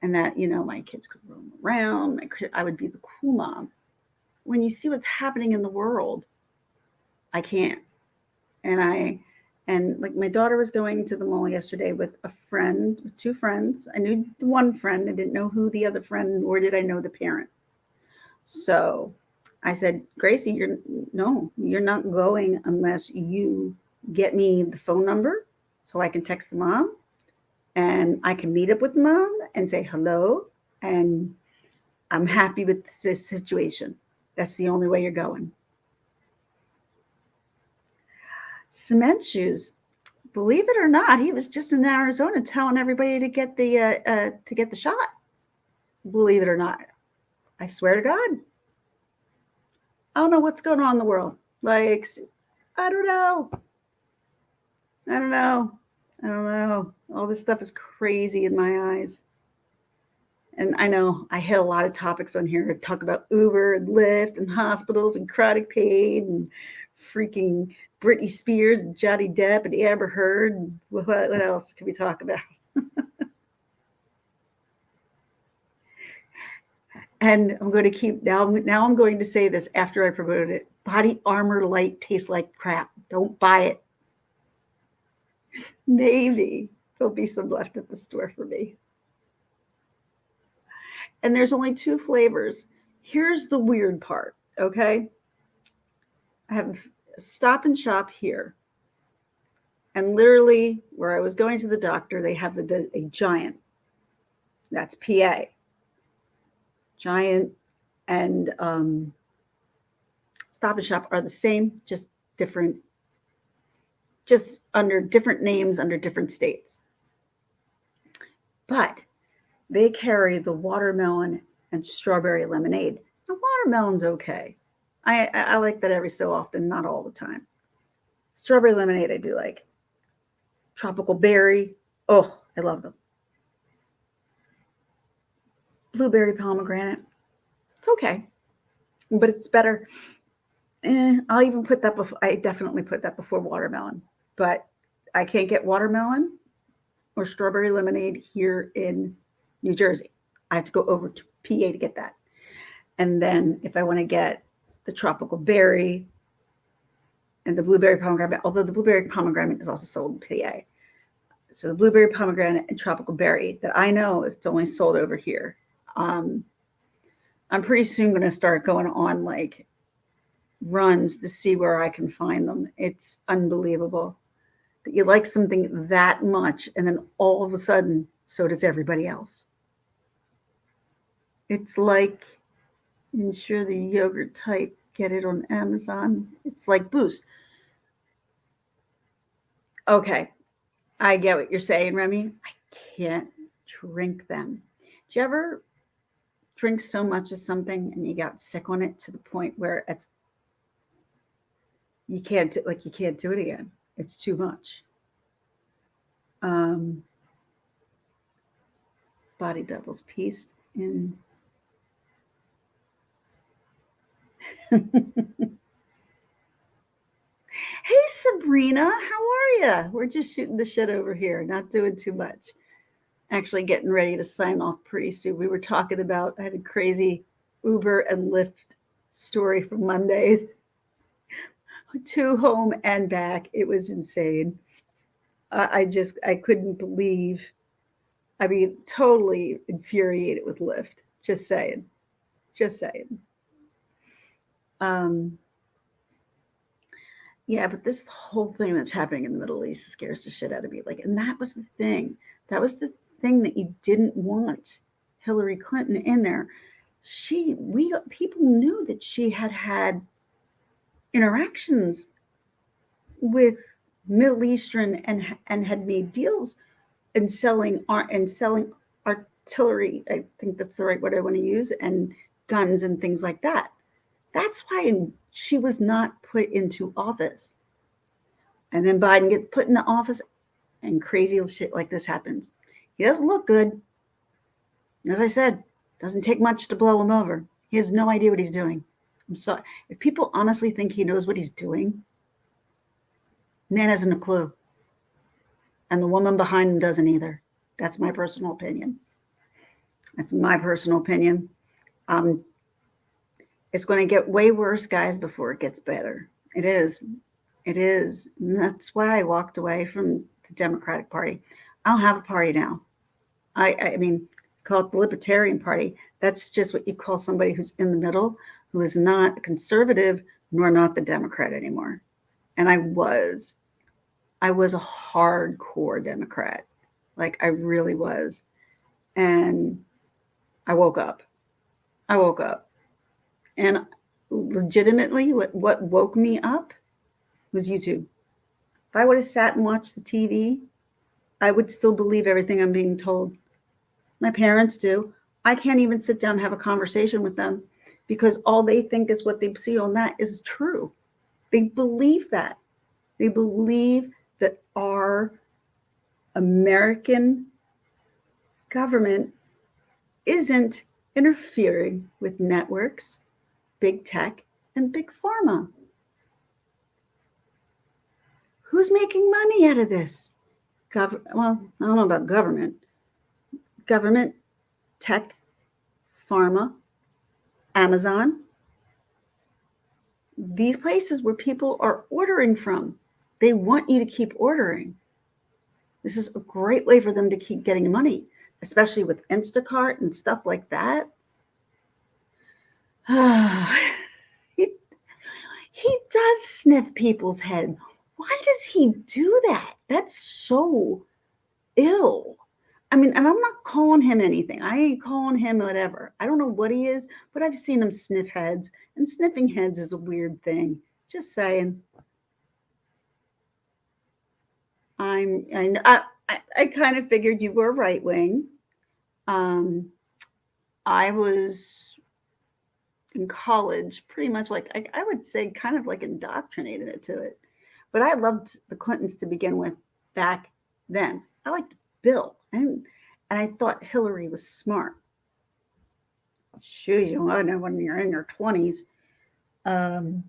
And that, you know, my kids could roam around. I would be the cool mom. When you see what's happening in the world, I can't. And like my daughter was going to the mall yesterday with a friend, with two friends. I knew the one friend. I didn't know who the other friend, nor did I know the parent. So I said, Gracie, you're not going unless you get me the phone number so I can text the mom and I can meet up with the mom and say hello. And I'm happy with this situation. That's the only way you're going. Cement shoes. Believe it or not, he was just in Arizona telling everybody to get the shot. Believe it or not, I swear to God, I don't know what's going on in the world. Like, I don't know. I don't know. I don't know. All this stuff is crazy in my eyes. And I know I hit a lot of topics on here to talk about Uber and Lyft and hospitals and chronic pain and freaking Britney Spears and Johnny Depp and Amber Heard. And what else can we talk about? And I'm going to keep now I'm going to say this after I promoted it. Body Armor Light tastes like crap. Don't buy it. Maybe there'll be some left at the store for me. And there's only 2 flavors. Here's the weird part, okay? I have a Stop and Shop here. And literally, where I was going to the doctor, they have a Giant. That's PA. Giant and Stop and Shop are the same, just different, just under different names under different states. But they carry the watermelon and strawberry lemonade. The Watermelon's okay. I like that every so often, not all the time. Strawberry lemonade, I do like. Tropical berry, oh, I love them. Blueberry pomegranate, it's okay, but it's better. I'll even put that before. I definitely put that before watermelon, but I can't get watermelon or strawberry lemonade here in New Jersey. I have to go over to PA to get that. And then if I want to get the tropical berry and the blueberry pomegranate, although the blueberry pomegranate is also sold in PA. So the blueberry pomegranate and tropical berry that I know is only sold over here. Um, I'm pretty soon going to start going on like runs to see where I can find them. It's unbelievable that you like something that much and then all of a sudden so does everybody else. It's like ensure the yogurt type, get it on Amazon. It's like Boost. Okay, I get what you're saying, Remy. I can't drink them. Do you ever drink so much of something and you got sick on it to the point where it's you can't do it again. It's too much. Um, body doubles pieced in. Hey Sabrina, how are you? We're just shooting the shit over here, not doing too much. Actually, getting ready to sign off pretty soon. We were talking about I had a crazy Uber and Lyft story from Monday to home and back. It was insane. I couldn't believe. I mean, totally infuriated with Lyft. Just saying, just saying. Um, yeah, but this whole thing that's happening in the Middle East scares the shit out of me. Like, and that was the thing. That was the thing that you didn't want Hillary Clinton in there. We people knew that she had had interactions with Middle Eastern and had made deals and selling artillery. I think that's the right word I want to use, and guns and things like that. That's why she was not put into office. And then Biden gets put into office, and crazy shit like this happens. He doesn't look good. As I said, doesn't take much to blow him over. He has no idea what he's doing. I'm sorry. If people honestly think he knows what he's doing, man hasn't a clue. And the woman behind him doesn't either. That's my personal opinion. That's my personal opinion. Um, it's going to get way worse, guys, before it gets better. It is. It is. And that's why I walked away from the Democratic Party. I don't have a party now. I mean, call it the Libertarian Party. That's just what you call somebody who's in the middle, who is not a conservative nor not the Democrat anymore. And I was a hardcore Democrat. Like I really was. And I woke up. I woke up. And legitimately, what woke me up was YouTube. If I would have sat and watched the TV, I would still believe everything I'm being told. My parents do. I can't even sit down and have a conversation with them because all they think is what they see on that is true. They believe that. They believe that our American government isn't interfering with networks, big tech, and big pharma. Who's making money out of this? Well, I don't know about government. Government, tech, pharma, Amazon. These places where people are ordering from. They want you to keep ordering. This is a great way for them to keep getting money, especially with Instacart and stuff like that. he does sniff people's head. Why does he do that? That's so ill. I mean, and I'm not calling him anything. I ain't calling him whatever. I don't know what he is, but I've seen him sniff heads, and sniffing heads is a weird thing. Just saying. I kind of figured you were right wing. I was in college, pretty much like I would say kind of like indoctrinated it to it. But I loved the Clintons to begin with back then. I liked Bill, and I thought Hillary was smart. Shoot, you know when you're in your 20s. Um,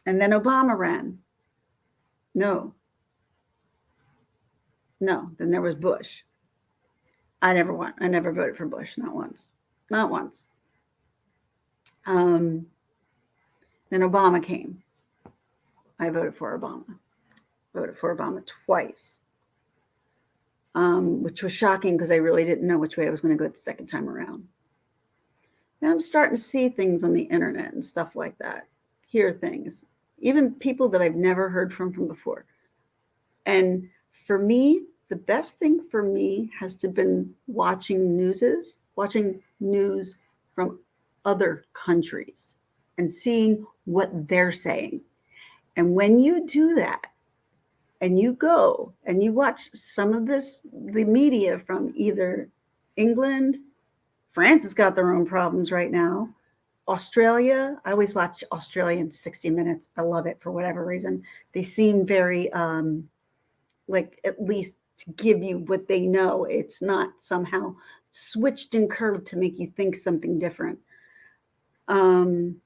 and then Obama ran. No, no. Then there was Bush. I never voted for Bush, not once. Not once. Um, then Obama came. I voted for Obama. Voted for Obama twice, which was shocking because I really didn't know which way I was going to go the second time around. Now I'm starting to see things on the internet and stuff like that, hear things, even people that I've never heard from before. And for me, the best thing for me has to been watching news from other countries and seeing what they're saying. And when you do that, and you go and you watch some of the media from either England, France has got their own problems right now. Australia, I always watch Australian 60 Minutes. I love it for whatever reason. They seem very, like, at least to give you what they know. It's not somehow switched and curved to make you think something different. Um,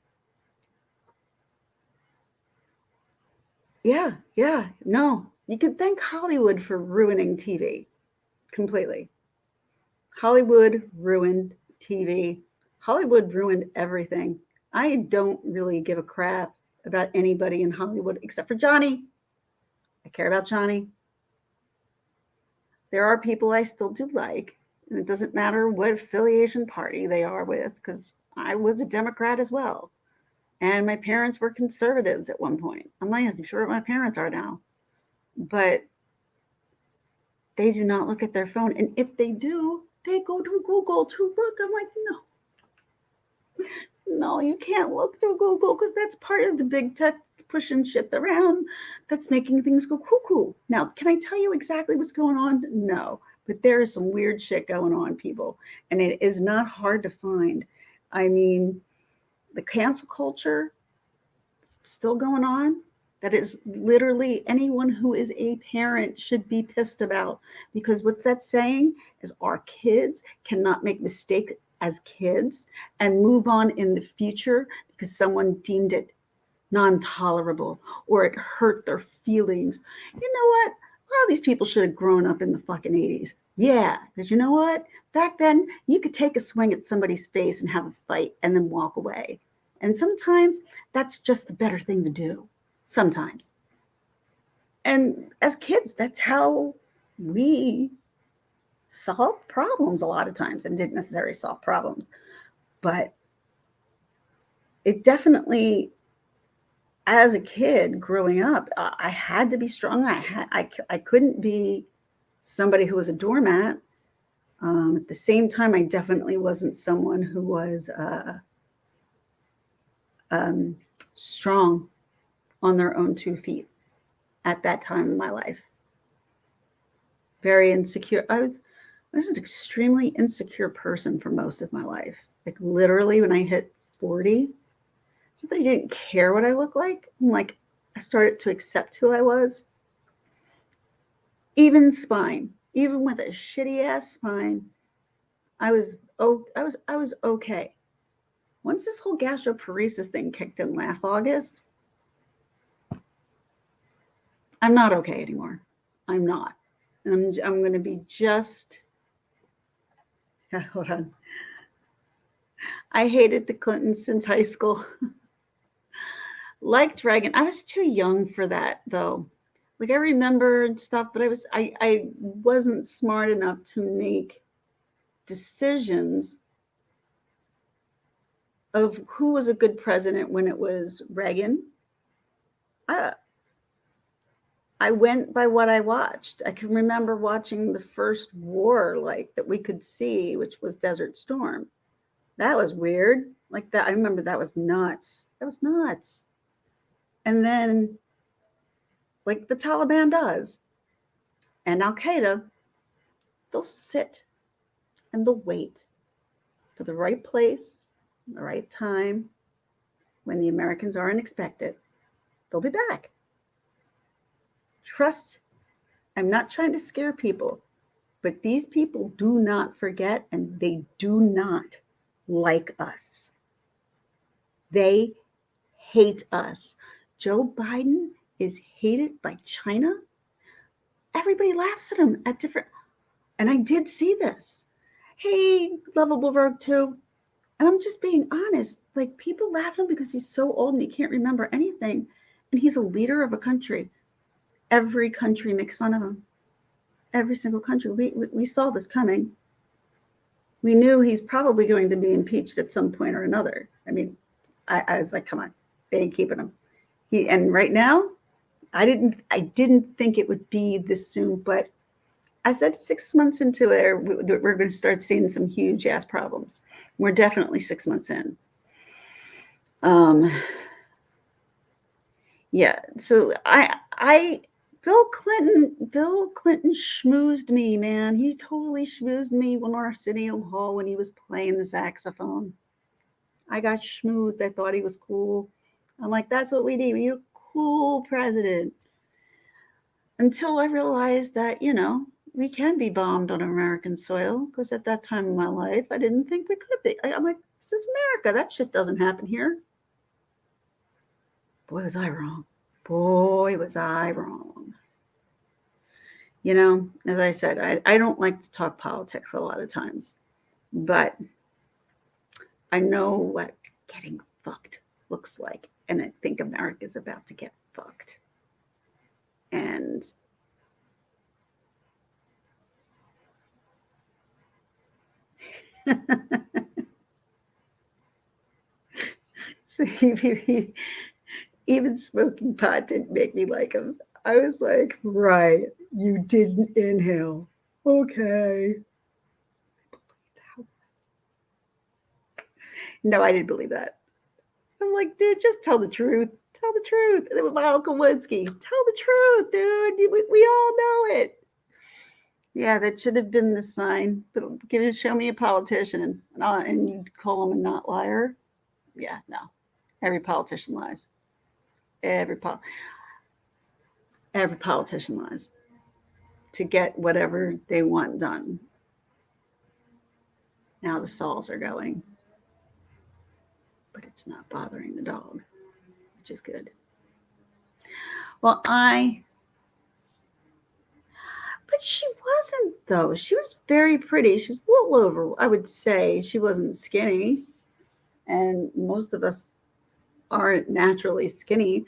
yeah, no. You could thank Hollywood for ruining TV completely. Hollywood ruined TV. Hollywood ruined everything. I don't really give a crap about anybody in Hollywood except for Johnny. I care about Johnny. There are people I still do like, and it doesn't matter what affiliation party they are with, because I was a Democrat as well. And my parents were conservatives at one point. I'm not even sure what my parents are now. But they do not look at their phone. And if they do, they go to Google to look. I'm like, no, you can't look through Google because that's part of the big tech pushing shit around that's making things go cuckoo. Now, can I tell you exactly what's going on? No, but there is some weird shit going on, people, and it is not hard to find. I mean, the cancel culture still going on. That is literally anyone who is a parent should be pissed about, because what's that saying is our kids cannot make mistakes as kids and move on in the future because someone deemed it non-tolerable or it hurt their feelings. You know what? A lot of these people should have grown up in the fucking 80s. Yeah, because you know what? Back then, you could take a swing at somebody's face and have a fight and then walk away. And sometimes that's just the better thing to do. Sometimes. And as kids, that's how we solved problems a lot of times, and didn't necessarily solve problems. But it definitely, as a kid growing up, I had to be strong. I couldn't be somebody who was a doormat. At the same time, I definitely wasn't someone who was um, strong on their own 2 feet at that time in my life. Very insecure. I was an extremely insecure person for most of my life. Like literally, when I hit 40, I didn't care what I looked like. Like I started to accept who I was. Even spine, even with a shitty ass spine, I was okay. Once this whole gastroparesis thing kicked in last August, I'm not okay anymore. I'm not. And I'm going to be just. Hold on. I hated the Clintons since high school. Liked Reagan. I was too young for that though. Like I remembered stuff, but I wasn't smart enough to make decisions of who was a good president when it was Reagan. I, I went by what I watched. I can remember watching the first war like that we could see, which was Desert Storm. That was weird. Like that, I remember that was nuts. That was nuts. And then, like the Taliban does, and Al Qaeda, they'll sit and they'll wait for the right place the right time, when the Americans aren't expected, they'll be back. Trust, I'm not trying to scare people, but these people do not forget and they do not like us. They hate us. Joe Biden is hated by China. Everybody laughs at him at different, and I did see this. Hey, lovable Rogue too. And I'm just being honest. Like, people laugh at him because he's so old and he can't remember anything. And he's a leader of a country. Every country makes fun of him. Every single country. We saw this coming. We knew he's probably going to be impeached at some point or another. I mean, I was like, come on, they ain't keeping him. And right now, I didn't think it would be this soon, but I said 6 months into it, we're going to start seeing some huge ass problems. We're definitely 6 months in. Yeah. So Bill Clinton schmoozed me, man. He totally schmoozed me in our Arsenio Hall when he was playing the saxophone. I got schmoozed. I thought he was cool. I'm like, that's what we need. We need a cool president. Until I realized that, we can be bombed on American soil, because at that time in my life, I didn't think we could be. I'm like, this is America. That shit doesn't happen here. Boy, was I wrong. Boy, was I wrong. As I said, I don't like to talk politics a lot of times, but I know what getting fucked looks like. And I think America's about to get fucked. And so even smoking pot didn't make me like him. I was like, right, you didn't inhale. Okay. No, I didn't believe that. I'm like, dude, just tell the truth. Tell the truth. And it was my Uncle Winsky. Tell the truth, dude. We all know it. Yeah, that should have been the sign. But show me a politician, and you call him a not liar. Yeah, no. Every politician lies. Every politician lies to get whatever they want done. Now the saws are going, but it's not bothering the dog, which is good. Well, but she wasn't, though. She was very pretty. She's a little over, I would say. She wasn't skinny, and most of us aren't naturally skinny.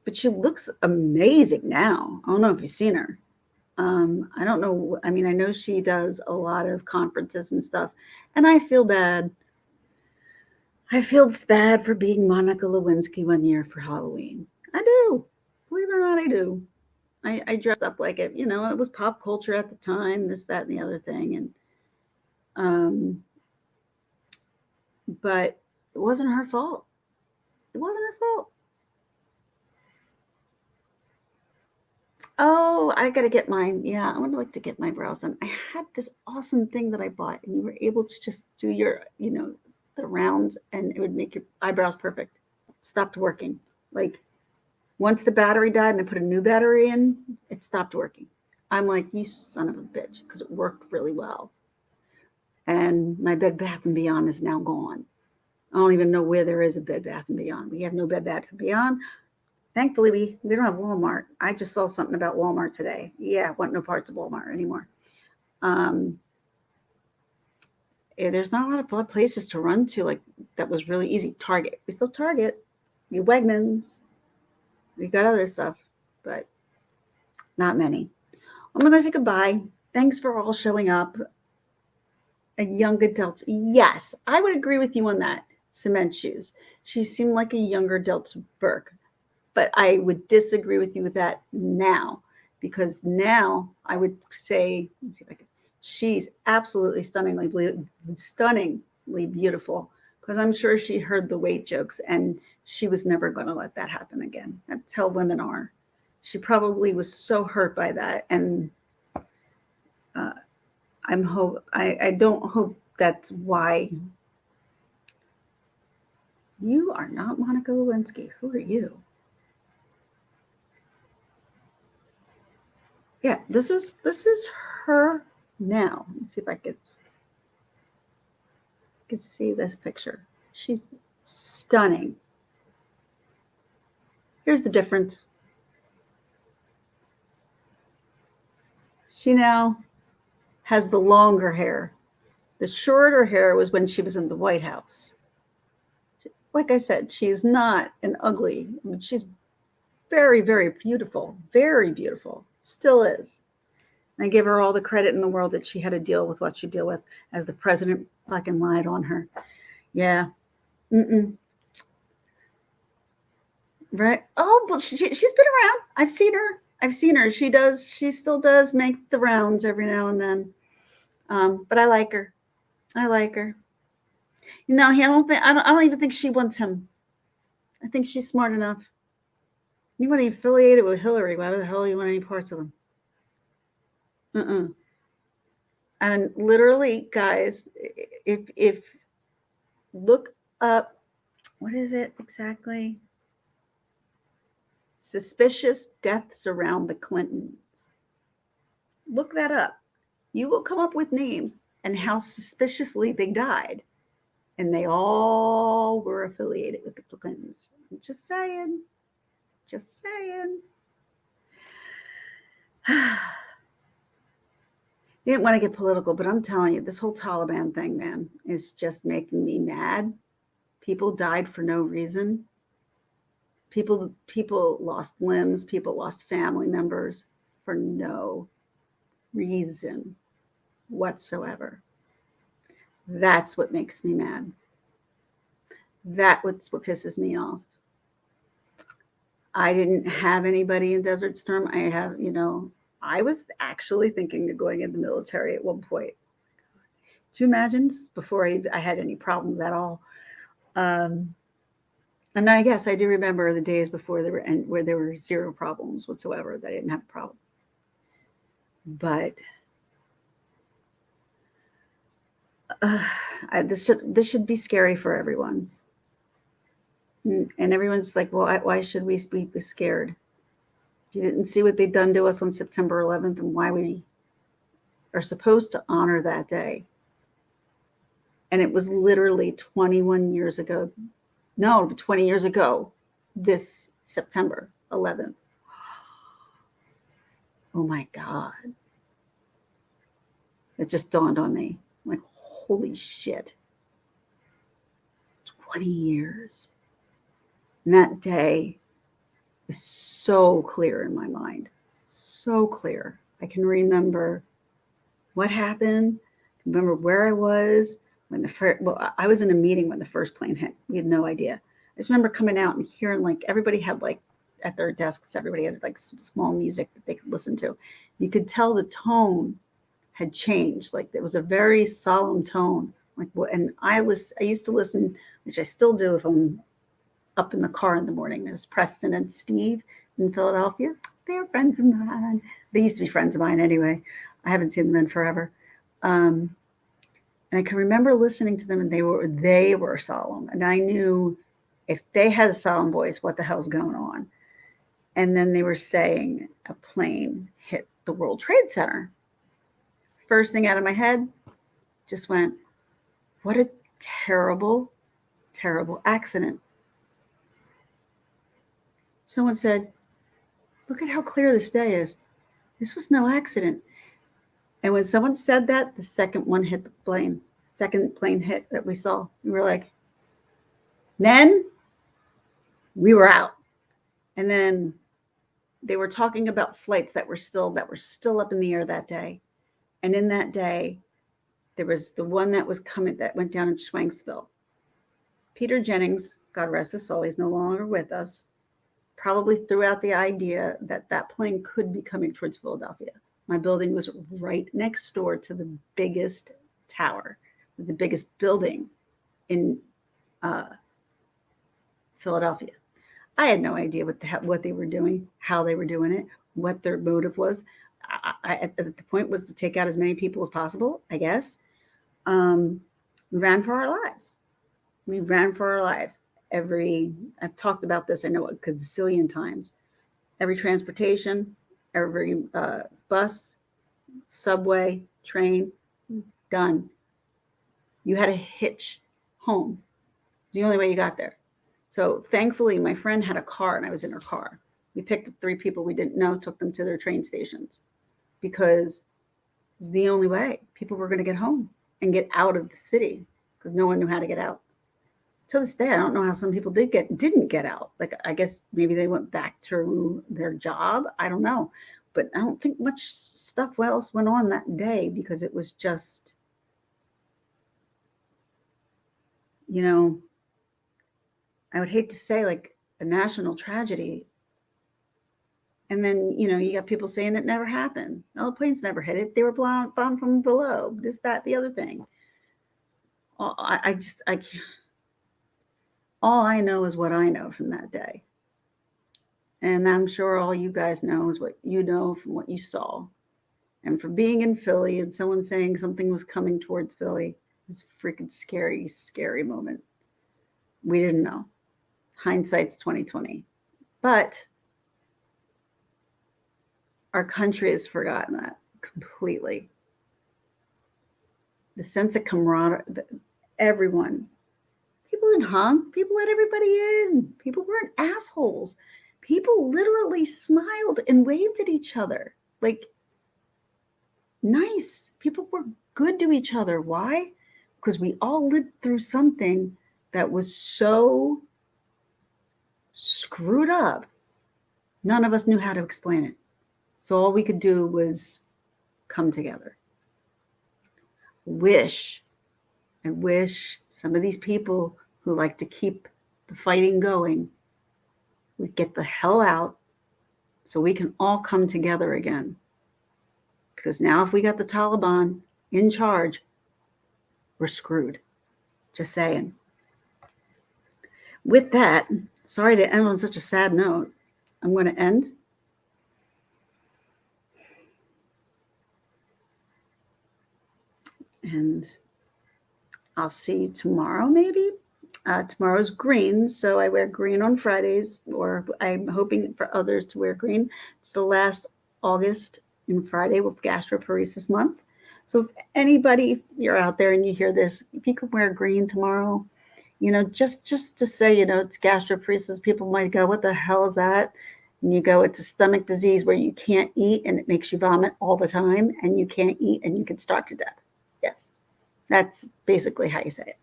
But she looks amazing now. I don't know if you've seen her. I don't know. I mean, I know she does a lot of conferences and stuff, and I feel bad. I feel bad for being Monica Lewinsky one year for Halloween. I do. Believe it or not, I do. I dressed up like it. It was pop culture at the time, this, that, and the other thing. But it wasn't her fault. It wasn't her fault. Oh, I gotta get mine. Yeah, I would like to get my brows done. I had this awesome thing that I bought, and you were able to just do your, the rounds, and it would make your eyebrows perfect. Stopped working. Like, once the battery died and I put a new battery in, it stopped working. I'm like, you son of a bitch, because it worked really well. And my Bed Bath & Beyond is now gone. I don't even know where there is a Bed Bath & Beyond. We have no Bed Bath & Beyond. Thankfully, we don't have Walmart. I just saw something about Walmart today. Yeah, want no parts of Walmart anymore. There's not a lot of places to run to like that was really easy. Target. We still Target. You Wegmans. We got other stuff, but not many. I'm going to say goodbye. Thanks for all showing up. A young adult. Yes, I would agree with you on that. Cement shoes. She seemed like a younger Delta Burke. But I would disagree with you with that now, because now I would say, let's see if I can, she's absolutely stunningly beautiful, because I'm sure she heard the weight jokes and she was never going to let that happen again. That's how women are. She probably was so hurt by that, and I don't hope that's why You are not Monica Lewinsky. Who are you? Yeah, this is her now. Let's see if I could see this picture. She's stunning. Here's the difference. She now has the longer hair. The shorter hair was when she was in the White House. Like I said, she is not an ugly. I mean, she's very, very beautiful. Very beautiful. Still is. And I give her all the credit in the world that she had to deal with what she deal with as the president fucking lied on her. Yeah. Mm-mm. Right. Oh, well, she's been around. I've seen her. She still does make the rounds every now and then. But I like her. You know, I don't even think she wants him. I think she's smart enough. You want to be affiliated with Hillary? Why the hell you want any parts of them? And literally, guys, if look up, what is it exactly? Suspicious deaths around the Clintons. Look that up. You will come up with names and how suspiciously they died. And they all were affiliated with the Clintons. I'm just saying. Just saying. You didn't want to get political, but I'm telling you, this whole Taliban thing, man, is just making me mad. People died for no reason. People lost limbs. People lost family members for no reason whatsoever. That's what makes me mad. That's what pisses me off. I didn't have anybody in Desert Storm. I was actually thinking of going in the military at one point. Do you imagine? Before I had any problems at all. And I guess I do remember the days before where there were zero problems whatsoever. That I didn't have a problem. But this should be scary for everyone. And everyone's like, well, why should we be scared? You didn't see what they'd done to us on September 11th and why we are supposed to honor that day. And it was literally 21 years ago. No, 20 years ago, this September 11th. Oh my God. It just dawned on me. I'm like, holy shit. 20 years. And that day is so clear in my mind. So clear. I can remember what happened. I can remember where I was when I was in a meeting when the first plane hit. We had no idea. I just remember coming out and hearing like everybody had like at their desks, everybody had like some small music that they could listen to. You could tell the tone had changed. Like it was a very solemn tone. Like and I used to listen, which I still do if I'm up in the car in the morning. There's Preston and Steve in Philadelphia. They're friends of mine. They used to be friends of mine anyway. I haven't seen them in forever. And I can remember listening to them, and they were solemn. And I knew if they had a solemn voice, what the hell's going on? And then they were saying a plane hit the World Trade Center. First thing out of my head just went, what a terrible, terrible accident. Someone said, look at how clear this day is. This was no accident. And when someone said that, the second one hit the plane. Second plane hit that we saw. We were like, then we were out. And then they were talking about flights that were still up in the air that day. And in that day, there was the one that was coming that went down in Schwanksville. Peter Jennings, God rest his soul, he's no longer with us, probably threw out the idea that that plane could be coming towards Philadelphia. My building was right next door to the biggest tower, the biggest building in Philadelphia. I had no idea what they were doing, how they were doing it, what their motive was. At the point was to take out as many people as possible, I guess. We ran for our lives. I've talked about this, I know a gazillion times. Every transportation, every bus, subway, train, done. You had a hitch home. It's the only way you got there. So thankfully, my friend had a car and I was in her car. We picked up 3 people we didn't know, took them to their train stations because it was the only way people were going to get home and get out of the city because no one knew how to get out. To this day, I don't know how some people didn't get out. Like, I guess maybe they went back to their job. I don't know. But I don't think much stuff else went on that day because it was just, you know, I would hate to say like a national tragedy. And then, you got people saying it never happened. Oh, the planes never hit it. They were bombed from below. This, that, the other thing. I can't. All I know is what I know from that day. And I'm sure all you guys know is what you know from what you saw. And for being in Philly and someone saying something was coming towards Philly, it was a freaking scary, scary moment. We didn't know. Hindsight's 2020. But our country has forgotten that completely. The sense of camaraderie, everyone. People didn't honk. People let everybody in. People weren't assholes. People literally smiled and waved at each other. Like, nice. People were good to each other. Why? Because we all lived through something that was so screwed up. None of us knew how to explain it. So all we could do was come together. I wish some of these people who like to keep the fighting going would get the hell out so we can all come together again. Because now if we got the Taliban in charge, we're screwed. Just saying. With that, sorry to end on such a sad note. I'm going to end. And I'll see you tomorrow, maybe. Tomorrow's green, so I wear green on Fridays, or I'm hoping for others to wear green. It's the last August and Friday with Gastroparesis Month. So if anybody, if you're out there and you hear this, if you could wear green tomorrow, just to say, it's gastroparesis, people might go, what the hell is that? And you go, it's a stomach disease where you can't eat and it makes you vomit all the time and you can't eat and you can starve to death. Yes, that's basically how you say it.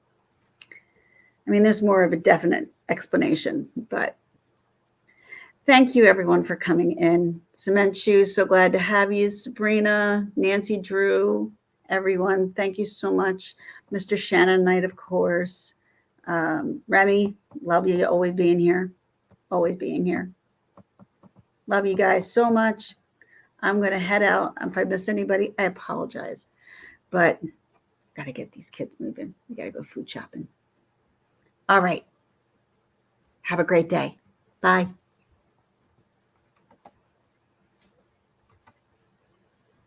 I mean, there's more of a definite explanation, but thank you everyone for coming in. Cement Shoes, so glad to have you. Sabrina, Nancy Drew, everyone, thank you so much. Mr. Shannon Knight, of course. Remy, love you always being here. Always being here. Love you guys so much. I'm going to head out. If I miss anybody, I apologize. But got to get these kids moving. We got to go food shopping. All right. Have a great day. Bye.